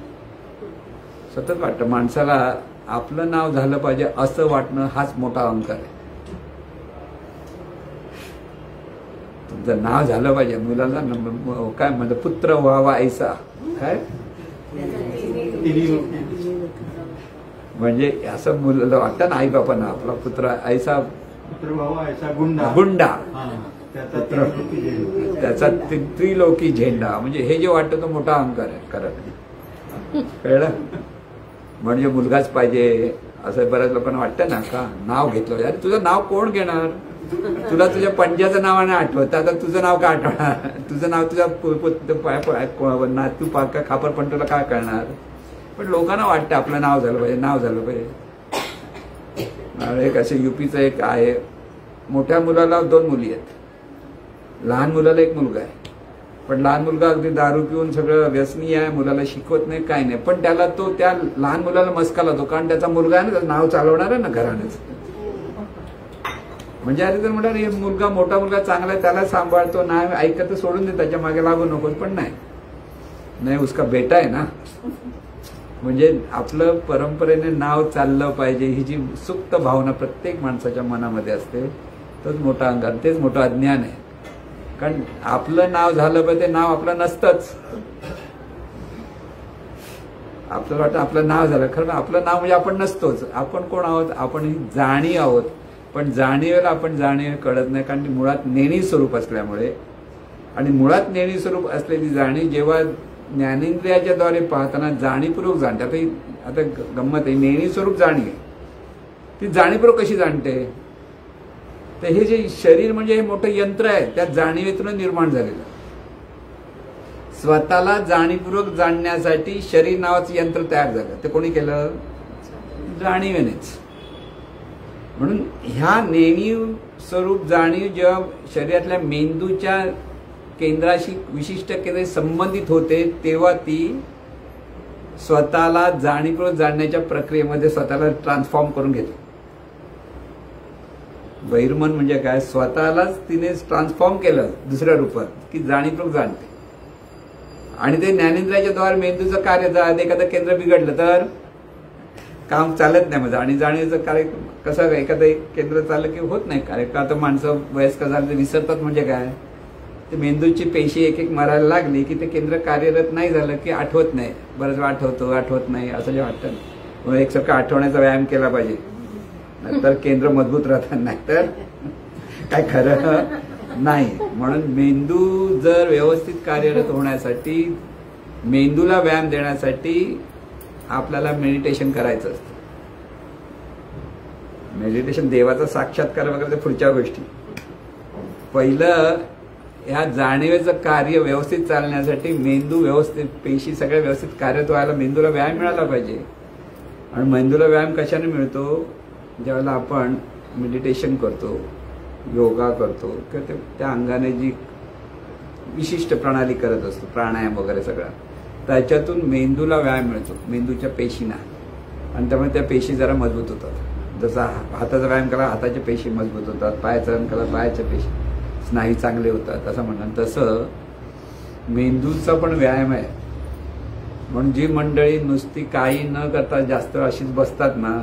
सतत वाटतं माणसाला आपलं नाव झालं पाहिजे असं वाटणं हाच मोठा अहंकार आहे. तुमचं नाव झालं पाहिजे. मुलाला काय म्हणतं, पुत्र व्हावा ऐसा काय, म्हणजे असं मुलाला वाटतं ना आई बापांना आपला पुत्र ऐसा गुंडा, त्याचा त्रिलोकी झेंडा. म्हणजे हे जे वाटतं तो मोठा अहंकार आहे. खरं कळलं? म्हणजे मुलगाच पाहिजे असं बऱ्याच लोकांना वाटतं ना. का नाव घेतलं, अरे तुझं नाव कोण घेणार? तुला तुझ्या पंजाचं नावाने आठवत, आता तुझं नाव काय आठवणार? तुझं नाव तुझा नातू पाका खापर पण तुला काय कळणार? पण लोकांना वाटतं आपलं नाव झालं पाहिजे, नाव झालं पाहिजे. एक असं युपीचं एक आहे, मोठ्या मुलाला 2 मुली आहेत, लहान मुलाला 1 मुलगा आहे. पण लहान मुलगा अगदी दारू पिऊन सगळं व्यसनी आहे, मुलाला शिकवत नाही, काही नाही. पण त्याला तो त्या लहान मुलाला मस्का लावतो, कारण त्याचा मुलगा आहे ना, त्याचं नाव चालवणार आहे ना घरानेच. म्हणजे अरे जर म्हटलं हे मुलगा मोठा मुलगा चांगला आहे, त्याला सांभाळतो, नाही ऐकत सोडून दे, त्याच्या मागे लागू नकोस. पण नाही उसका बेटा आहे ना. म्हणजे आपलं परंपरेने नाव चाललं पाहिजे ही जी सुप्त भावना प्रत्येक माणसाच्या मनामध्ये असते, तोच मोठा अहंकार, तेच मोठं अज्ञान आहे. कारण आपलं नाव झालं पाहिजे, ते नाव आपलं नसतंच. आपल्याला वाटतं आपलं नाव झालं, खरं आपलं नाव म्हणजे आपण नसतोच. आपण कोण आहोत? आपण ही जाणीव आहोत. पण जाणीवेला आपण जाणीव कळत नाही, कारण ती मुळात नेणी स्वरूप असल्यामुळे. आणि मुळात नेणी स्वरूप असलेली जाणीव जेव्हा ज्ञानेंद्रियाच्या द्वारे पाहताना जाणीवपूर्वक जाणते. आता गंमत आहे, नेणी स्वरूप जाणीव ती जाणीवपूर्वक कशी जाणते? तर हे जे शरीर म्हणजे हे मोठं यंत्र आहे, त्या जाणीवेतून निर्माण झालेलं. स्वतःला जाणीवपूर्वक जाणण्यासाठी शरीर नावाचं यंत्र तयार झालं. ते कोणी केलं? जाणीवेनेच. म्हणून ह्या नेणीव स्वरूप जाणीव जेव्हा शरीरातल्या मेंदूच्या केंद्राशी विशिष्ट केंद्र संबंधित होते, तेव्हा ती स्वतःला जाणीवपूर्वक जाणण्याच्या प्रक्रियेमध्ये स्वतःला ट्रान्सफॉर्म करून घेते. बहिर्मन म्हणजे काय? स्वतःलाच तिने ट्रान्सफॉर्म केलं दुसऱ्या रूपात, की जाणीवपूर्वक जाणते. आणि ते ज्ञानेंद्रियाच्या द्वारे मेंदूचं कार्य, एखादं केंद्र बिघडलं तर काम चालत नाही माझं. आणि जाणीवेचं कार्य कसं, एखादं केंद्र चाललं की होत नाही कार्य. का तर माणसं वयस्कर झालं ते विसरतात. म्हणजे काय? ते मेंदूची पेशी एक एक मरायला लागली की ते केंद्र कार्यरत नाही झालं की आठवत नाही. बरंच आठवतो, आठवत नाही असं जे वाटतं. म्हणून एकसारखं आठवण्याचा व्यायाम केला पाहिजे, नंतर केंद्र मजबूत राहतात, नाही तर काय खरं नाही. म्हणून मेंदू जर व्यवस्थित कार्यरत होण्यासाठी, मेंदूला व्यायाम देण्यासाठी आपल्याला मेडिटेशन करायचं असतं. मेडिटेशन देवाचा साक्षात्कार वगैरे पुढच्या गोष्टी. पहिलं ह्या जाणीवेचं कार्य व्यवस्थित चालण्यासाठी मेंदू व्यवस्थित, पेशी सगळ्या व्यवस्थित कार्यरत व्हायला मेंदूला व्यायाम मिळाला पाहिजे. आणि मेंदूला व्यायाम कशाने मिळतो? ज्यावेळेला आपण मेडिटेशन करतो, योगा करतो, किंवा त्या अंगाने जी विशिष्ट प्रणाली करत असतो, प्राणायाम वगैरे सगळा, त्याच्यातून मेंदूला व्यायाम मिळतो, मेंदूच्या पेशींना. आणि त्यामुळे त्या पेशी जरा मजबूत होतात. जसा हाताचा व्यायाम केला हाताच्या पेशी मजबूत होतात, पायाचा व्यायाम केला पायाच्या पेशी, स्नायू चांगले होतात असं म्हणतात. तसं मेंदूचा पण व्यायाम आहे. म्हणून जी मंडळी नुसती काही न करता जास्त अशीच बसतात ना,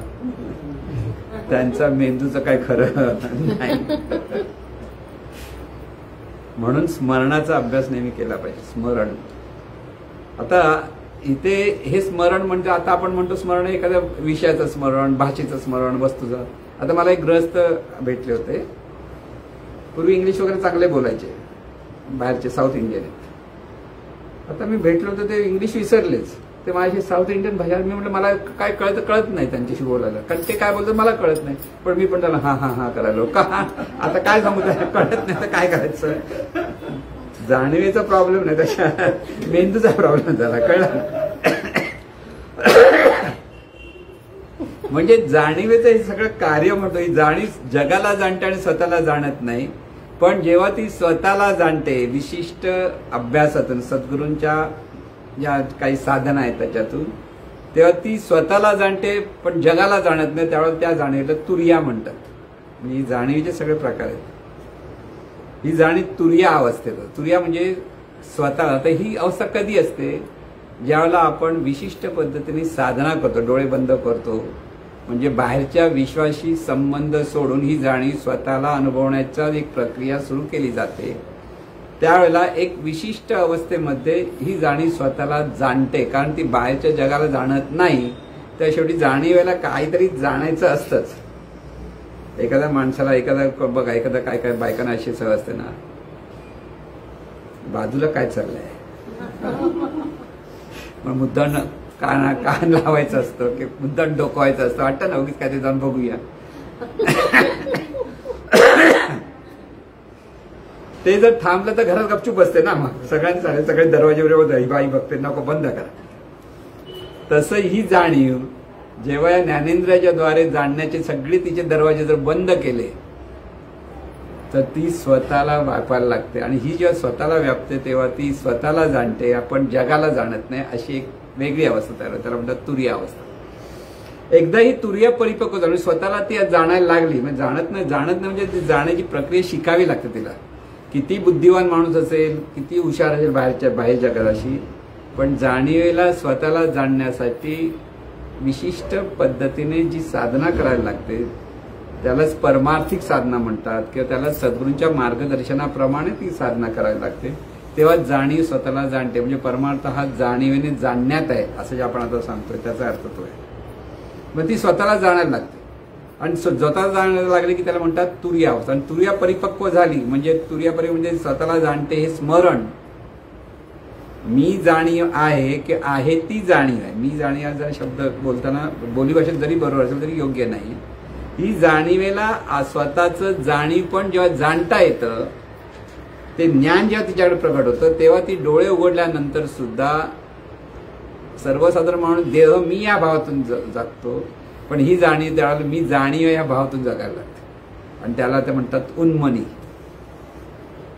त्यांचा मेंदूचं काय खरं नाही. म्हणून स्मरणाचा अभ्यास नेहमी केला पाहिजे. स्मरण, आता इथे हे स्मरण म्हणजे आता आपण म्हणतो स्मरण एखाद्या विषयाचं स्मरण, भाषेचं स्मरण, वस्तूचं. आता मला एक गृहस्थ भेटले होते. पूर्वी इंग्लिश वगैरे चांगले बोलायचे, बाहेरचे साऊथ इंडियन. आता मी भेटलो होतो ते इंग्लिश विसरलेच. ते माझी साऊथ इंडियन भाषा, मी म्हटलं मला काय कळत नाही त्यांच्याशी बोलायला, कारण ते काय बोलतात मला कळत नाही. पण मी पण त्याला हा हा हा करायलो. का आता काय सांगू, कळत नाही तर काय करायचं. जाणीवेचा प्रॉब्लेम नाही, तशा मेंदूचा प्रॉब्लेम झाला, कळलं. म्हणजे जाणीवेचं हे सगळं कार्य म्हणतो. ही जाणीव जगाला जाणते आणि स्वतःला जाणत नाही. पण जेव्हा ती स्वतःला जाणते विशिष्ट अभ्यासातून, सद्गुरूंच्या ज्या काही साधना आहेत त्याच्यातून, तेव्हा ती स्वतःला जाणते पण जगाला जाणत नाही. त्यावेळेला त्या जाणीवेला तुर्या म्हणतात. म्हणजे जाणीवेचे सगळे प्रकार आहेत. ही जाणीव तुर्या अवस्थेत. तुर्या म्हणजे स्वतः. आता ही अवस्था कधी असते, ज्यावेळेला आपण विशिष्ट पद्धतीने साधना करतो, डोळे बंद करतो, म्हणजे बाहेरच्या विश्वाशी संबंध सोडून ही जाणीव स्वतःला अनुभवण्याचा एक प्रक्रिया सुरू केली जाते. त्यावेळेला एक विशिष्ट अवस्थेमध्ये ही जाणीव स्वतःला जाणते, कारण ती बाहेरच्या जगाला जाणत नाही. त्या शेवटी जाणीवेला काहीतरी जाणायचं असतंच. एखाद्या माणसाला बघा, एखादा काय काय बायकांना अशी सवय असते ना, बाजूला काय चाललंय, मग मुद्दाम कान लावायचं असतं की मुद्दाम डोकवायचं असतं. वाटतं ना उगीच काय ते जाऊन बघूया. ते जर थांबलं तर घरात गपचूप असते ना, मग सगळ्यांचे सगळे दरवाजे वगैरे बाई बघते, नको बंद करा. तसं ही जाणीव जेव्हा या ज्ञानेंद्रियाच्या द्वारे जाणण्याचे सगळे तिचे दरवाजे जर बंद केले तर ती स्वतःला व्यापायला लागते. आणि ही जेव्हा स्वतःला व्यापते तेव्हा ती स्वतःला जाणते, आपण जगाला जाणत नाही. अशी एक वेगळी अवस्था तयार होते, त्याला म्हणतात तुर्या अवस्था. एकदा ही तुर्या परिपक्व झाली, स्वतःला ती जाणायला लागली, म्हणजे जाणत नाही म्हणजे ती जाण्याची प्रक्रिया शिकावी लागते तिला. किती बुद्धिवान माणूस असेल, किती हुशार असेल बाहेर जगाशी, पण जाणीवेला स्वतःला जाणण्यासाठी विशिष्ट पद्धतीने जी साधना करायला लागते त्यालाच परमार्थिक साधना म्हणतात, किंवा त्याला सद्गुरूंच्या मार्गदर्शनाप्रमाणे ती साधना करायला लागते. तेव्हा जाणीव स्वतःला जाणते. म्हणजे परमार्थ हा जाणीवेने जाणण्यात आहे, असं जे आपण आता सांगतोय त्याचा अर्थ तो आहे. मग ती स्वतःला जाणायला लागते. आणि स्वतःला जाणायला लागले की त्याला म्हणतात तुर्या अवस्था. आणि तुर्या परिपक्व झाली म्हणजे म्हणजे स्वतःला जाणते हे स्मरण. मी जाणीव आहे की आहे ती जाणीव आहे. मी जाणीव हा जरा शब्द बोलताना बोलीभाषेत जरी बरोबर असेल तरी योग्य नाही. ही जाणीवेला स्वतःचं जाणीव पण जेव्हा जाणता येतं, ते ज्ञान जेव्हा तिच्याकडे प्रकट होतं, तेव्हा ती डोळे उघडल्यानंतर सुद्धा सर्वसाधारण माणूस देह मी या भावातून जगतो, पण ही जाणीव त्यावेळेला मी जाणीव या भावातून जगायला लागते. आणि त्याला ते म्हणतात उन्मनी.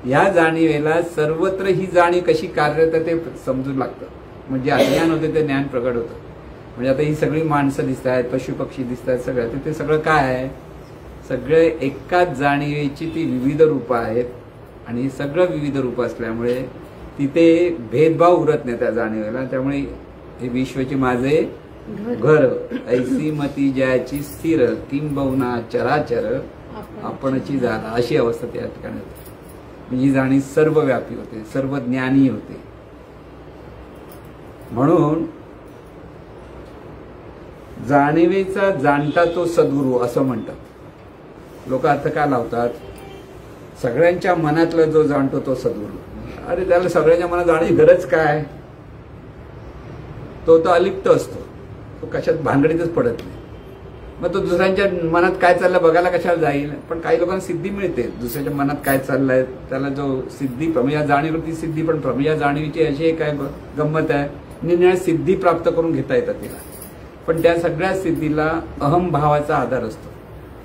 या जाणीवेला सर्वत्र ही जाणीव कशी कार्यरत आहे ते समजू लागतं. म्हणजे अज्ञान होते ते ज्ञान प्रकट होतं. म्हणजे आता ही सगळी माणसं दिसत आहेत, पशु पक्षी दिसत आहेत, सगळं ते सगळं काय आहे, सगळे एकाच जाणीवेची ती विविध रूपं आहेत. आणि हे सगळं विविध रूप असल्यामुळे तिथे भेदभाव उरत नाही त्या जाणीवेला. त्यामुळे हे विश्वचे माझे घर, ऐसी मती जयाची स्थिर, किंबहुना चराचर आपणची झाला, अशी अवस्था त्या ठिकाणी होते. ही जाणीव सर्वव्यापी होते, सर्व ज्ञानी होते. म्हणून जाणीवेचा जाणता तो सद्गुरू असं म्हणतात लोक. अर्थ काय लावतात, सगळ्यांच्या मनातला जो जाणतो तो सद्गुरू. अरे त्याला सगळ्यांच्या मनात जाण्याची गरज काय, तो अलिप्त असतो, तो कशात भानगडीतच पडत नाही. मग तो दुसऱ्यांच्या मनात काय चाललंय बघायला कशाला जाईल. पण काही लोकांना सिद्धी मिळते, दुसऱ्याच्या मनात काय चाललंय त्याला जो सिद्धी, या जाणीवरती सिद्धी. पण या जाणीवीची अशी एक काय गंमत आहे, निरनिराळ्या सिद्धी प्राप्त करून घेता येतात तिला. पण त्या सगळ्या सिद्धीला अहम भावाचा आधार असतो,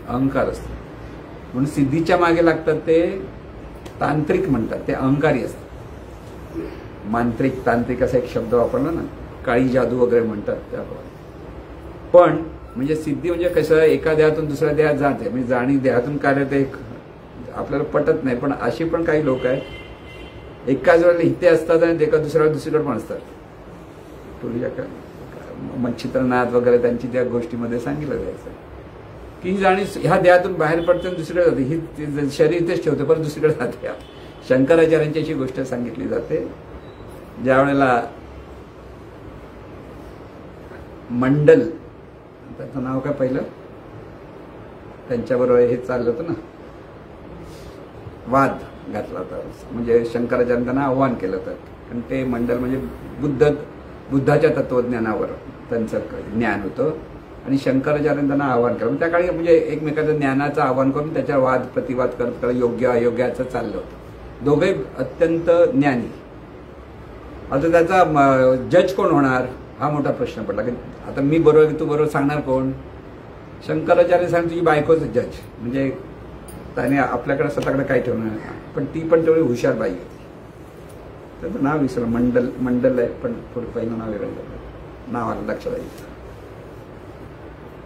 अहंकार असतो. म्हणून सिद्धीच्या मागे लागतात ते तांत्रिक म्हणतात, ते अहंकारी असतात. मांत्रिक तांत्रिक असा एक शब्द वापरला ना, काळी जादू वगैरे म्हणतात त्याप्रमाणे. पण म्हणजे सिद्धी म्हणजे कसं, एका देहातून दुसऱ्या देहात जाते, म्हणजे जाणीव देहातून कार्य ते आपल्याला पटत नाही. पण अशी पण काही लोक आहेत एकाच वेळेला इथे असतात आणि एका दुसरीकडे पण असतात. पूर्वीच्या मच्छित्रनाथ वगैरे त्यांची त्या गोष्टीमध्ये सांगितलं जायचं की ही जाणीव ह्या देहातून बाहेर पडते आणि दुसरीकडे जाते. ही शरीर इथेच ठेवते पण दुसरीकडे जाते. शंकराचार्यांची अशी गोष्ट सांगितली जाते, ज्या वेळेला मंडल, त्याचं नाव काय पहिलं, त्यांच्याबरोबर हे चाललं होतं ना, वाद घातला होता. म्हणजे शंकराचार्यांनी त्यांना आव्हान केलं होतं. आणि ते मंडल म्हणजे बुद्धाच्या तत्वज्ञानावर त्यांचं ज्ञान होतं आणि शंकराचार्यांनी त्यांना आव्हान केलं. त्या काळी म्हणजे एकमेकाचं ज्ञानाचं आव्हान करून त्याच्यावर वाद प्रतिवाद करत योग्य अयोग्याचं चाललं होतं. दोघे अत्यंत ज्ञानी. आता त्याचा जज कोण होणार हा मोठा प्रश्न पडला की आता मी बरोबर की तू बरोबर सांगणार कोण. शंकराचार्य सांग तुझी बायकोच जज, म्हणजे त्याने आपल्याकडे स्वतःकडे काय ठेवणार. पण ती पण तेवढी हुशार बाई होती. त्याचं नाव विसरलं, मंडल आहे पण थोडं पहिलं नाव वेगळं नाव आलं लक्षात यायचं.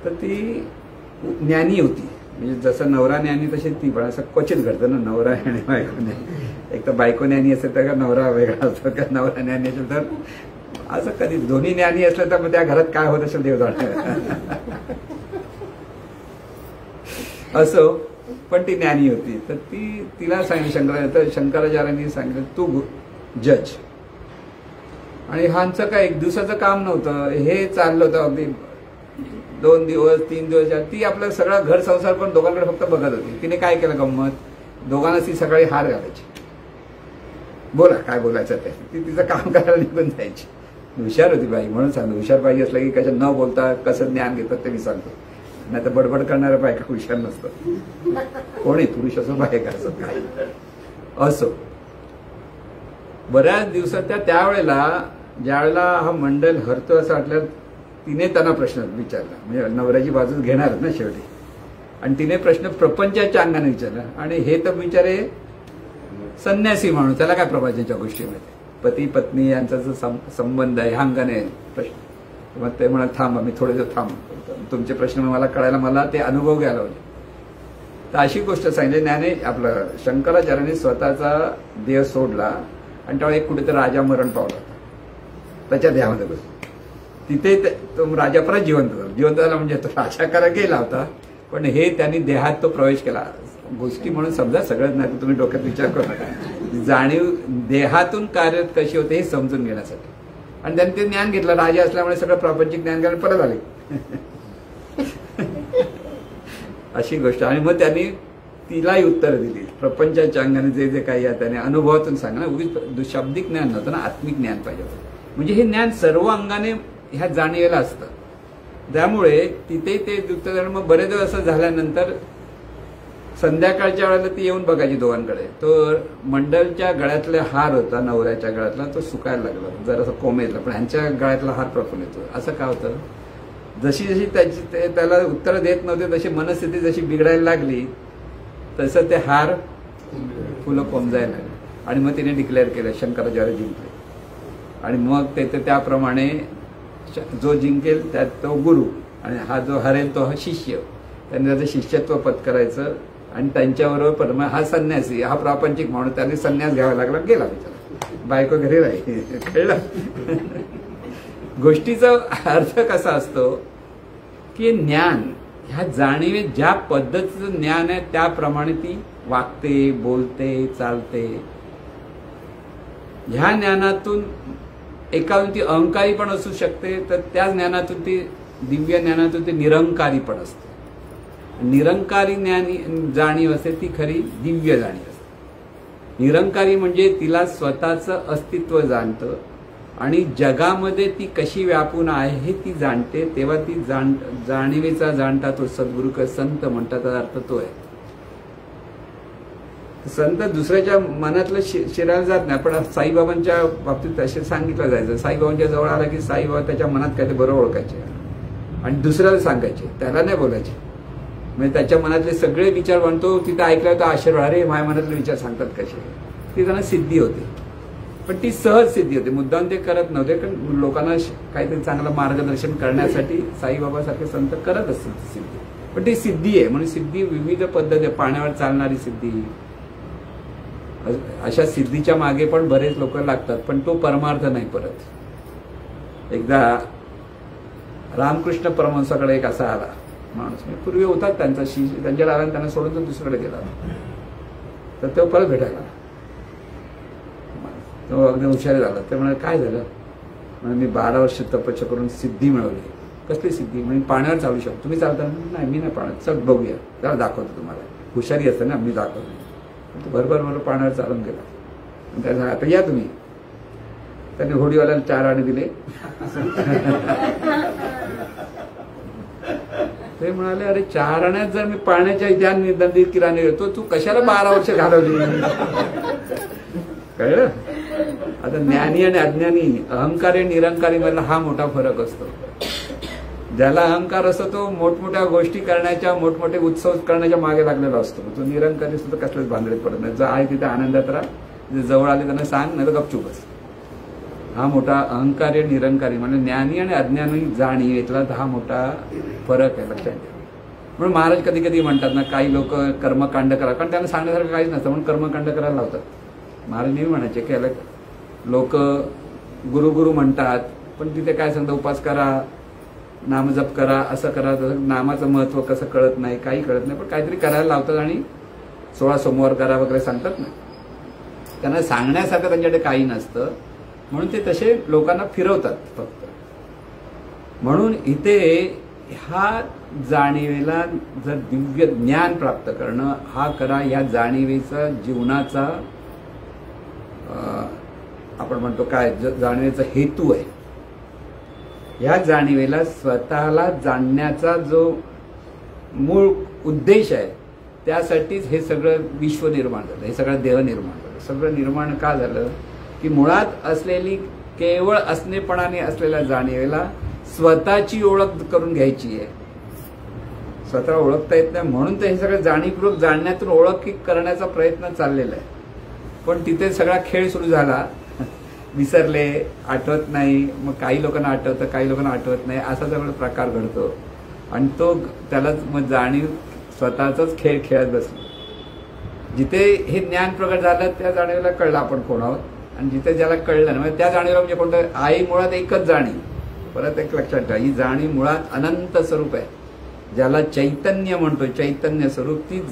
तर ती ज्ञानी होती. म्हणजे जसं नवरा ज्ञानी तशी ती पण. असं क्वचित घडतं ना नवरा आणि बायको ज्ञानी. एक तर बायको ज्ञानी असेल तर का नवरा वेगळा असतो, का नवरा ज्ञानी असेल तर असं कधी दोन्ही ज्ञानी असलं तर मग त्या घरात काय होत असेल देव जाणे. असो, पण ती ज्ञानी होती. तर तिला सांगितलं शंकराचार्यांनी सांगितलं तू जज. आणि ह्यांचं काय एक दिवसाचं काम नव्हतं, हे चाललं होतं अगदी 2 दिवस 3 दिवस. ती आपलं सगळा घर संसार पण दोघांकडे फक्त बघत होती. तिने काय केलं गंमत, दोघांना ती सकाळी हार घालायची. बोला काय बोलायचं ते, ती तिचं काम करायला निघून जायची. हुशार होती बाई म्हणून सांगतो. हुशार पाहिजे असलं की कशा न बोलता कसं ज्ञान घेतात ते मी सांगतो. नाही तर बडबड करणाऱ्या बायका हुशार नसतात. कोणी पुरुष असो बायका असो काय असो. बऱ्याच दिवसात त्यावेळेला ज्या वेळेला हा मंडल हरतो असं वाटलं, तिने त्यांना प्रश्न विचारला. म्हणजे नवऱ्याची बाजू घेणार ना शेवटी. आणि तिने प्रश्न प्रपंचाच्या अंगाने विचारला. आणि हे तर बिचारे संन्यासी म्हणून त्याला काय प्रपंचाच्या गोष्टीमध्ये पती पत्नी यांचा जो संबंध आहे ह्या अंगाने प्रश्न. मग ते म्हणत थांबा मी थोडे दिवस तुमचे प्रश्न मला कळायला, मला ते अनुभव घ्यायला होते. तर अशी गोष्ट सांगितली ज्ञाने. आपलं शंकराचार्यांनी स्वतःचा देह सोडला आणि तेव्हा एक कुठेतरी राजा मरण पावला होता त्याच्या देहामध्ये बसून. तिथे तो राजा परत जिवंत झाला. म्हणजे तो राजा करा गेला होता पण हे त्यांनी देहात तो प्रवेश केला. गोष्टी म्हणून समजा सगळंच नाही, तुम्ही डोक्यात विचार करू नका. जाणीव देहातून कार्य कशी होते हे समजून घेण्यासाठी. आणि त्यांनी ते ज्ञान घेतलं. राजा असल्यामुळे सगळं प्रापंचिक ज्ञान घ्यायला परत आले. अशी गोष्ट. आणि मग त्यांनी तिलाही उत्तर दिली. प्रपंचाच्या अंगाने जे जे काही आहे त्याने अनुभवातून सांगा ना. उगीच शाब्दिक ज्ञान नव्हतं ना, आत्मिक ज्ञान पाहिजे होतं. म्हणजे हे ज्ञान सर्व अंगाने ह्या जाणीवेला असतं. त्यामुळे तिथे ते उत्तर. मग बरेच दिवस असं झाल्यानंतर संध्याकाळच्या वेळेला ती येऊन बघायची दोघांकडे. तो मंडलच्या गळ्यातला हार होता नवऱ्याच्या गळ्यातला, तो सुकायला लागला जरासं कोमेजला. पण ह्यांच्या गळ्यातला हार प्रफुल्लित होता. असं काय होतं, जशी जशी त्याला उत्तर देत नव्हते तशी मनस्थिती जशी बिघडायला लागली तसं ते हार फुलं कोमजायला लागले. आणि मग तिने डिक्लेअर केलं शंकराचार्य जिंकले. आणि मग ते त्याप्रमाणे जो जिंकेल त्यात तो गुरु आणि हा जो हरेल तो हा शिष्य. त्यांनी त्याचं शिष्यत्व पत्करायचं. आणि त्यांच्याबरोबर हा संन्यासी, हा प्रापंचिक म्हणून त्याने संन्यास घ्यावा लागला. गेला बिचारा, बायको घरी राहिली. कळलं. गोष्टीचा अर्थ कसा असतो की ज्ञान ह्या जाणीवेत ज्या पद्धतीचं ज्ञान आहे त्याप्रमाणे ती वागते, बोलते, चालते. ह्या ज्ञानातून एकाहून ती अहंकारी पण असू शकते, तर त्या ज्ञानातून ती दिव्य ज्ञानातून ती निरंकारी पण असते. निरंकारी जाणीव असते ती खरी दिव्य जाणीव असते. निरंकारी म्हणजे तिला स्वतःचं अस्तित्व जाणतं आणि जगामध्ये ती कशी व्यापून आहे हे ती जाणते. तेव्हा ती जाणीवेचा जाणता तो सद्गुरु संत म्हणतात, त्याचा अर्थ तो आहे. संत दुसऱ्याच्या मनातलं शिरायला जात नाही. पण साईबाबांच्या बाबतीत असे सांगितलं जायचं, साईबाबांच्या जवळ आला की साईबाबा त्याच्या मनात काय ते बरोबर ओळखायचे आणि दुसऱ्याला सांगायचे, त्याला नाही बोलायचे. म्हणजे त्याच्या मनातले सगळे विचार म्हणतो तिथं ऐकला तर आश्चर्य, अरे माझ्या मनातले विचार सांगतात कसे. ती त्यांना सिद्धी होते. पण ती सहज सिद्धी होते, मुद्दाम ते करत नव्हते. कारण लोकांना काहीतरी चांगलं मार्गदर्शन करण्यासाठी साईबाबासारखे संत करत असतात सिद्धी. पण ती सिद्धी आहे. म्हणून सिद्धी विविध पद्धती, पाण्यावर चालणारी सिद्धी, अशा सिद्धीच्या मागे पण बरेच लोक लागतात. पण तो परमार्थ नाही परत. एकदा रामकृष्ण परमहंसाकडे एक असा आला माणूस, म्हणजे पूर्वी होता त्यांचा त्यांच्याकडे आला, त्यांना सोडून तो दुसरीकडे गेला. तर तो परत भेटायला, तो अगदी हुशारी झाला. ते म्हणाले काय झालं? म्हणजे मी 12 वर्ष तपस्या करून सिद्धी मिळवली. कसली सिद्धी? म्हणजे पाण्यावर चालू शकतो. तुम्ही चालता? नाही मी नाही पाण्यात. चल बघूया, त्याला दाखवतो तुम्हाला. हुशारी असते ना, मी दाखवतो. तो भरभर पाण्यावर चालून गेला. त्याला आता या तुम्ही. त्याने होडीवाल्याला 4 आणे दिले. ते म्हणाले अरे 4 आण्यात जर मी पाण्याच्या इथे नदी किराने येतो, तू कशाला 12 वर्ष घालवली? कळलं? आता ज्ञानी आणि अज्ञानी, अहंकारी आणि निरंकारी मधला हा मोठा फरक असतो. ज्याला अहंकार असतो तो मोठमोठ्या गोष्टी करण्याच्या, मोठमोठे उत्सव करण्याच्या मागे लागलेला असतो. तो निरंकारी सुद्धा कसल्याच भांडणीत पडत नाही. जो आहे तिथे आनंदात राहा, जे जवळ आले त्यांना सांग, नाही तर गपचूप बस. हा मोठा अहंकारी आणि निरंकारी म्हणजे ज्ञानी आणि अज्ञानी जाणीव यातला हा मोठा फरक आहे, लक्षात घ्या. म्हणून महाराज कधी कधी म्हणतात ना, काही लोक कर्मकांड करा, कारण त्यांना सांगण्यासारखं काहीच नसतं म्हणून कर्मकांड करायला लावतात. महाराज नेहमी म्हणायचे की लोक गुरु गुरु म्हणतात, पण तिथे काय सांगतात, उपास करा, नामजप करा, असं करा, तसं. नामाचं महत्व कसं कळत नाही, काही कळत नाही, पण काहीतरी करायला लावतात आणि 16 सोमवार करा वगैरे सांगतात ना. त्यांना सांगण्यासारखं त्यांच्याकडे काही नसतं म्हणून ते तसे लोकांना फिरवतात फक्त. म्हणून इथे ह्या जाणीवेला जर दिव्य ज्ञान प्राप्त करणं, हा करा ह्या जाणीवेचा जीवनाचा आपण म्हणतो काय जाणीवेचा हेतू आहे. ह्या जाणीवेला स्वतःला जाणण्याचा जो मूळ उद्देश आहे, त्यासाठीच हे सगळं विश्व निर्माण झालं, हे सगळं देह निर्माण झालं. सगळं निर्माण का झालं की मुळात असलेली केवळ असणेपणाने असलेल्या जाणीवेला स्वतःची ओळख करून घ्यायची आहे. स्वतःला ओळखता येत नाही म्हणून तर हे सगळं जाणीवपूर्वक जाणण्यातून ओळख करण्याचा प्रयत्न चाललेला आहे. पण तिथे सगळा खेळ सुरू झाला. विसरले, आठवत नाही, मग काही लोकांना आठवतं, काही लोकांना आठवत नाही, असा सगळा प्रकार घडतो. आणि तो त्यालाच मग जाणीव स्वतःचाच खेळ खेळत बसली. जिथे हे ज्ञान प्रगट झालं त्या जाणीवेला कळलं आपण कोण आहोत, आणि जिथे ज्याला कळलं ना, त्या जाणीवेला म्हणजे कोणतं आई मुळात एकच जाणीव. परत एक लक्षात ठेवा, ही जाणीव मुळात अनंत स्वरूप आहे. ज्याला चैतन्य म्हणतो, चैतन्य स्वरूप, ती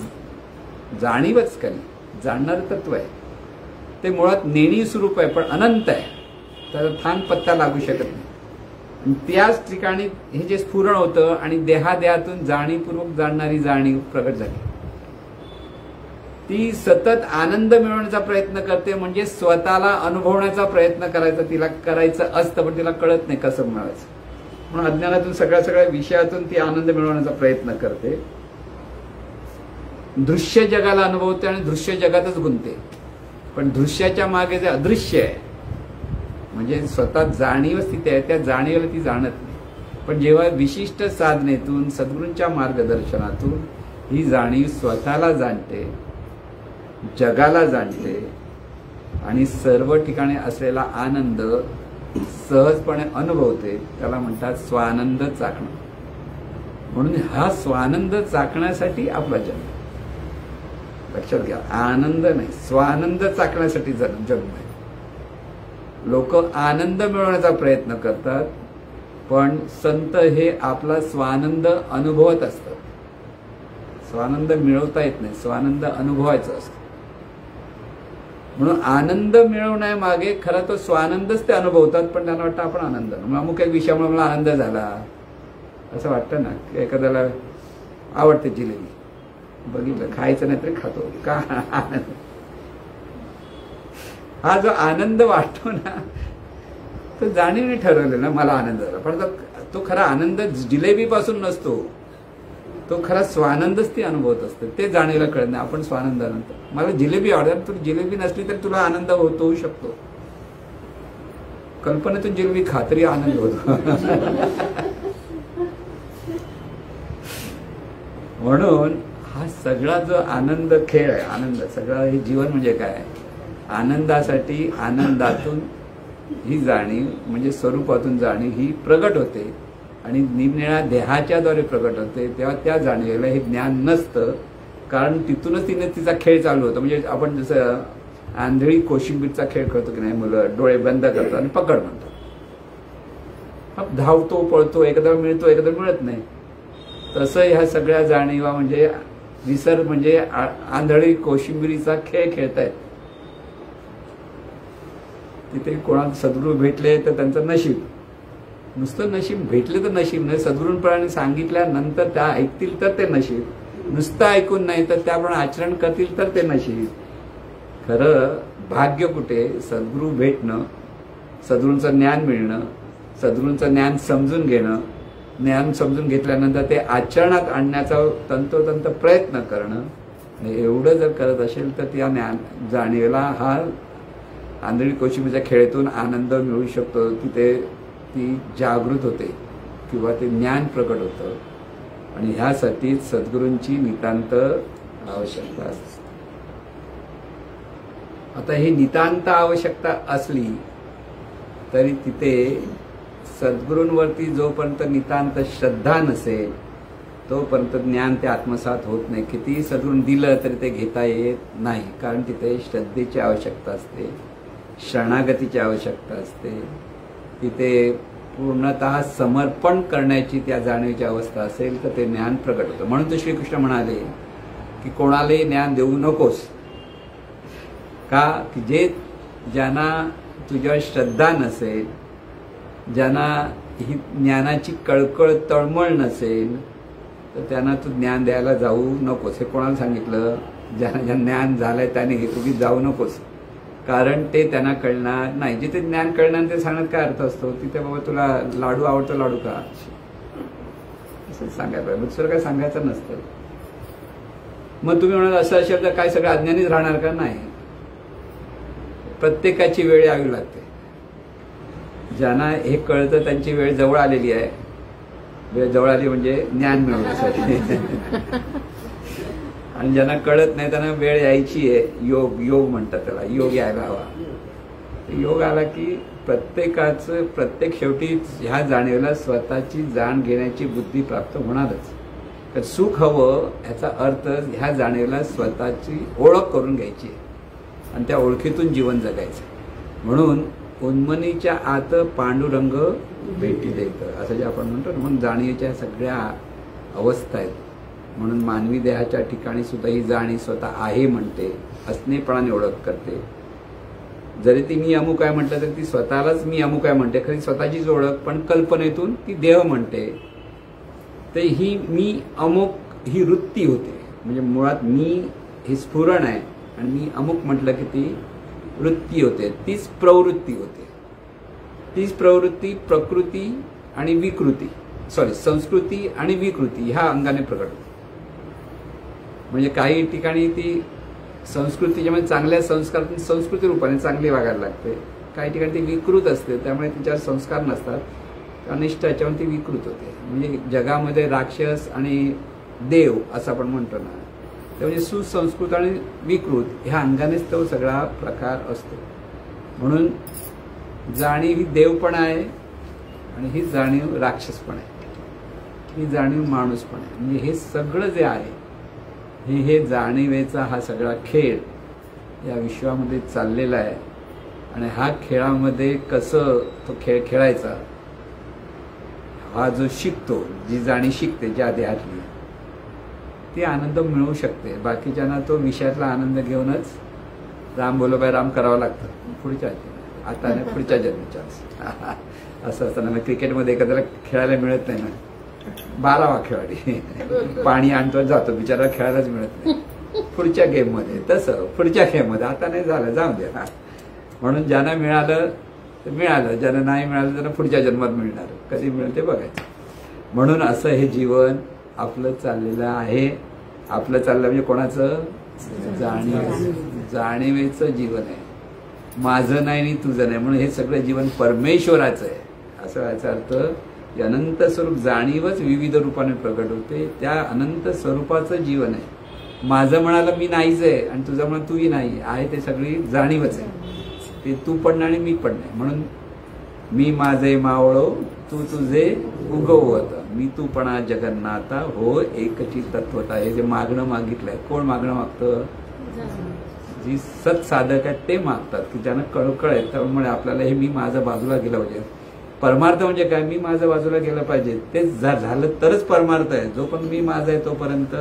जाणीवच काही जाणणार तत्व आहे. ते मुळात नेणी स्वरूप आहे पण अनंत आहे, त्याला थान पत्ता लागू शकत नाही. त्याच ठिकाणी हे जे स्फुरण होतं आणि देहादेहातून जाणीवपूर्वक जाणणारी जाणीव प्रगट झाली. ती सतत आनंद मिळवण्याचा प्रयत्न करते, म्हणजे स्वतःला अनुभवण्याचा प्रयत्न करायचा तिला करायचं असतं, पण तिला कळत नाही कसं मिळवायचं. म्हणून अज्ञानातून सगळ्या विषयातून ती आनंद मिळवण्याचा प्रयत्न करते. दृश्य जगाला अनुभवते आणि दृश्य जगातच गुंतते. पण दृश्याच्या मागे जे अदृश्य आहे, म्हणजे स्वतः जाणीव स्थिती आहे, त्या जाणीवेला ती जाणत नाही. पण जेव्हा विशिष्ट साधनेतून, सद्गुरूंच्या मार्गदर्शनातून ही जाणीव स्वतःला जाणते, जगाला जाणते आणि सर्व ठिकाणी असलेला आनंद सहजपणे अनुभवते, त्याला म्हणतात स्वानंद चाखणं. म्हणून हा स्वानंद चाखण्यासाठी आपला जन्म. लक्षात घ्या, आनंद नाही, स्वानंद चाखण्यासाठी जन्म आहे. लोक आनंद मिळवण्याचा प्रयत्न करतात, पण संत हे आपला स्वानंद अनुभवत असतात. स्वानंद मिळवता येत नाही, स्वानंद अनुभवायचा असतो. म्हणून आनंद मिळवण्यामागे खरा तो स्वानंदच ते अनुभवतात, पण त्यांना वाटतं आपण आनंद. अमुक एक विषयामुळे मला आनंद झाला असं वाटतं ना. की एखाद्याला आवडते जिलेबी, बघितलं, खायचं नाही तरी खातो का. हा जो आनंद वाटतो ना, तो जाणीवने ठरवलं ना मला आनंद झाला, पण तो खरा आनंद जिलेबीपासून नसतो, तो खरा स्वानंदच ती अनुभवत असते. ते जाणीला कळत नाही. आपण स्वानंदानंतर मला जिलेबी आवडत, तुला जिलेबी नसली तरी तुला आनंद होऊ शकतो. कल्पनेतून जिलेबी खा तरी आनंद होतो. म्हणून हा सगळा जो आनंद खेळ आहे, आनंद सगळा, हे जीवन म्हणजे काय, आनंदासाठी, आनंदातून ही जाणीव म्हणजे स्वरूपातून जाणीव ही प्रगट होते आणि निरनिळ्या देहाच्याद्वारे प्रगट होते. तेव्हा त्या जाणीवेला हे ज्ञान नसतं, कारण तिथूनच तिने तिचा खेळ चालू होतो. म्हणजे आपण जसं आंधळी कोशिंबीरचा खेळ खेळतो की नाही, मुलं डोळे बंद करतात आणि पकड म्हणतात. धावतो पळतो, एकदा मिळतो एकदा मिळत नाही. तसं ह्या सगळ्या जाणीवा म्हणजे निसर्ग म्हणजे आंधळी कोशिंबिरीचा खेळ खेळतायत. तिथे कोणाला सद्गुरू भेटले तर त्यांचं नशीब, नुसतं नशीब भेटले तर नशीब नाही, सद्गुरूंप्रमाणे सांगितल्यानंतर त्या ऐकतील तर ते नशीब, नुसतं ऐकून नाही तर त्याप्रमाणे आचरण करतील तर ते नशीब. खरं भाग्य कुठे? सद्गुरू भेटणं, सद्गुरूंचं ज्ञान मिळणं, सद्गुरूंचं ज्ञान समजून घेणं, ज्ञान समजून घेतल्यानंतर ते आचरणात आणण्याचा तंतोतंत प्रयत्न करणं. एवढं जर करत असेल तर त्या ज्ञान जाणीवेला हा आंधळी कोशिंबीरच्या खेळातून आनंद मिळू शकतो. तिथे ती जागृत होते किंवा ते ज्ञान प्रकट होतं. आणि ह्यासाठी सद्गुरूंची नितांत आवश्यकता असते. आता ही नितांत आवश्यकता असली तरी तिथे सद्गुरूंवरती जोपर्यंत नितांत श्रद्धा नसेल तोपर्यंत ज्ञान ते आत्मसात होत नाही. कितीही सद्गुरून दिलं तरी ते घेता येत नाही, कारण तिथे श्रद्धेची आवश्यकता असते, शरणागतीची आवश्यकता असते, तिथे पूर्णतः समर्पण करण्याची त्या जाणीवेची अवस्था असेल तर ते ज्ञान प्रकट होतं. म्हणून तर श्रीकृष्ण म्हणाले की कोणालाही ज्ञान देऊ नकोस, का की जे ज्यांना तुझ्यावर श्रद्धा नसेल, ज्यांना ही ज्ञानाची कळकळ तळमळ नसेल तर त्यांना तू ज्ञान द्यायला जाऊ नकोस. हे कोणाला सांगितलं? ज्यांना ज्ञान झालंय त्याने हे तुम्ही जाऊ नकोस, कारण ते त्यांना कळणार नाही. जिथे ज्ञान कळणार ते सांगण्यात काय अर्थ असतो? तिथे बाबा तुला लाडू आवडतो, लाडू का, असं सांगायला पाहिजे, दुसरं काय सांगायचं नसतं. मग तुम्ही म्हणाल असं असेल तर काय सगळं अज्ञानीच राहणार का? नाही, प्रत्येकाची वेळ यावी लागते. ज्यांना हे कळतं त्यांची वेळ जवळ आलेली आहे. वेळ जवळ आली म्हणजे ज्ञान मिळवण्यासाठी. आणि ज्यांना कळत नाही त्यांना वेळ यायची आहे. योग योग म्हणतात त्याला, योग यायला हवा. योग आला की प्रत्येकाचं प्रत्येक शेवटी ह्या जाणीवेला स्वतःची जाण घेण्याची बुद्धी प्राप्त होणारच. तर सुख हवं ह्याचा अर्थ ह्या जाणीवेला स्वतःची ओळख करून घ्यायची आणि त्या ओळखीतून जीवन जगायचं. म्हणून उन्मनीच्या आत पांडुरंग भेटी देत असं जे आपण म्हणतो. म्हणून जाणीवेच्या सगळ्या अवस्था आहेत. म्हणून मानवी देहाच्या ठिकाणी सुद्धा ही जाणीव स्वतः आहे म्हणते, असणेपणाने ओळख करते. जरी ती मी अमुक आहे म्हटलं तरी ती स्वतःलाच मी अमुक आहे म्हणते, खरी स्वतःचीच ओळख, पण कल्पनेतून ती देह म्हणते. तर ही मी अमुक ही वृत्ती होते. म्हणजे मुळात मी हे स्फुरण आहे आणि मी अमुक म्हटलं की ती वृत्ती होते, तीच प्रवृत्ती होते. तीच प्रवृत्ती प्रकृती आणि विकृती, संस्कृती आणि विकृती ह्या अंगाने प्रकट होते. म्हणजे काही ठिकाणी ती संस्कृतीच्या म्हणजे चांगल्या संस्कारातून संस्कृती रूपाने चांगली वागायला लागते, काही ठिकाणी ती विकृत असते, त्यामुळे तिच्यावर संस्कार नसतात, अनिष्ट याच्यावर ती विकृत होते. म्हणजे जगामध्ये राक्षस आणि देव असं आपण म्हणतो ना, ते म्हणजे सुसंस्कृत आणि विकृत ह्या अंगानेच तो सगळा प्रकार असतो. म्हणून जाणीव ही देव पण आहे आणि ही जाणीव राक्षस पण आहे, ही जाणीव माणूस पण आहे. म्हणजे हे सगळं जे आहे हे जाणीवेचा हा सगळा खेळ या विश्वामध्ये चाललेला आहे. आणि हा खेळामध्ये कसं तो खेळ खेळायचा हा जो शिकतो, जी जाणीव शिकते ज्या देहातली, ती आनंद मिळवू शकते. बाकीच्यांना तो विषयातला आनंद घेऊनच राम बोलो बाय राम करावं लागतं पुढच्या आता नाही, पुढच्या जन्माच्या. असं असताना मग क्रिकेटमध्ये एखाद्याला खेळायला मिळत नाही ना, 12वा खेळाडी पाणी आणतो जातो, बिचारा खेळायलाच मिळत नाही पुढच्या गेममध्ये. तसं पुढच्या गेममध्ये आता नाही झालं, जाऊ दे ना. म्हणून ज्यांना मिळालं तर मिळालं, ज्यांना नाही मिळालं त्यांना पुढच्या जन्मात मिळणार, कधी मिळते बघायचं. म्हणून असं हे जीवन आपलं चाललेलं आहे. आपलं चाललं म्हणजे कोणाचं? जाणीवेचं जीवन आहे. माझं नाही आणि तुझं नाही. म्हणून हे सगळं जीवन परमेश्वराचं आहे असं याचा अर्थ. अनंत स्वरूप जाणीवच विविध रूपाने प्रकट होते, त्या अनंत स्वरूपाचं जीवन आहे. माझं म्हणालं मी नाहीच आहे आणि तुझं म्हणा तूही नाही आहे, ते सगळी जाणीवच आहे. ते तू पण नाही आणि मी पण नाही. म्हणून मी माझे मावळो तू तुझे उगवत, मी तू पणा जगन्नाथा हो एकची तत्वता. हे जे मागणं मागितलंय, कोण मागणं मागतं? जी सत्साधक आहेत ते मागतात, की ज्यांना कळकळ आहे. त्यामुळे आपल्याला हे मी माझं बाजूला गेलं पाहिजे. परमार्थ म्हणजे काय? मी माझं बाजूला गेलं पाहिजे, ते झालं तरच परमार्थ आहे. जो पण मी माझा आहे तोपर्यंत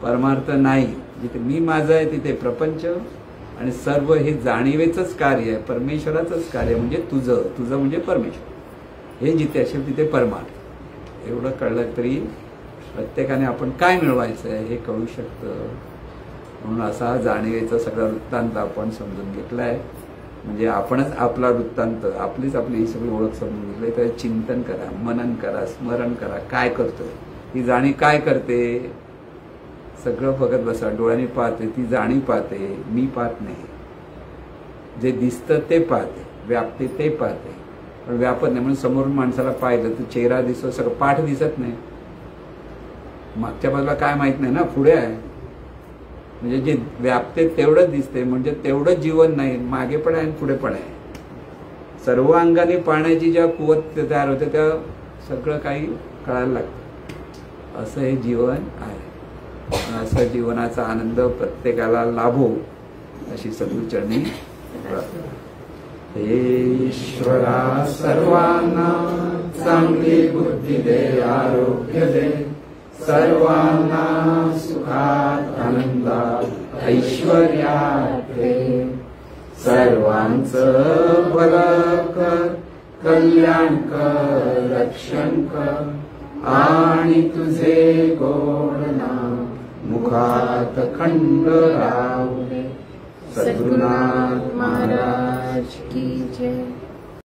परमार्थ नाही. जिथे मी माझा आहे तिथे प्रपंच आणि सर्व हे जाणीवेचंच कार्य आहे, परमेश्वराचंच कार्य, म्हणजे तुझं तुझं म्हणजे परमेश्वर. हे जिथे असेल तिथे परमार्थ. एवढं कळलं तरी प्रत्येकाने आपण काय मिळवायचं आहे हे कळू शकतं. म्हणून असा जाणीवेचा सगळा वृत्तांत आपण समजून घेतलाय. म्हणजे आपणच आपला वृत्तांत, आपलीच आपली ही सगळी ओळख समजून घेतली. तर चिंतन करा, मनन करा, स्मरण करा, काय करतोय, ही जाणीव काय करते, सगळं बघत बसा. डोळ्यांनी पाहते, ती जाणीव पाहते, मी पाहत नाही. जे दिसतं ते पाहते, व्यापते ते पाहते, पण व्यापत नाही. म्हणून समोरून माणसाला पाहिलं तर चेहरा दिसतो, सगळं पाठ दिसत नाही. मागच्या बाजूला काय माहित नाही ना, पुढे आहे. म्हणजे जे व्यापते तेवढंच दिसते, म्हणजे तेवढं जीवन नाही, मागे पण आहे आणि पुढे पण आहे. सर्व अंगाने पाहण्याची ज्या कुवत तयार होते त्या सगळं काही कळायला लागतं. असं हे जीवन आहे. असं जीवनाचा आनंद प्रत्येकाला लाभो अशी सद्गुरूचरणी प्रार्थना. हे ईश्वरा सर्वांना चांगली बुद्धी दे, आरोग्य दे, सर्वांना सुखात आनंदात ऐश्वर्यात ठेव. सर्वांचं भलं कर, कल्याण कर, रक्षण कर आणि तुझे गोड नाम मुखात खंड राहू दे. सद्गुरुनाथ महाराज की जय.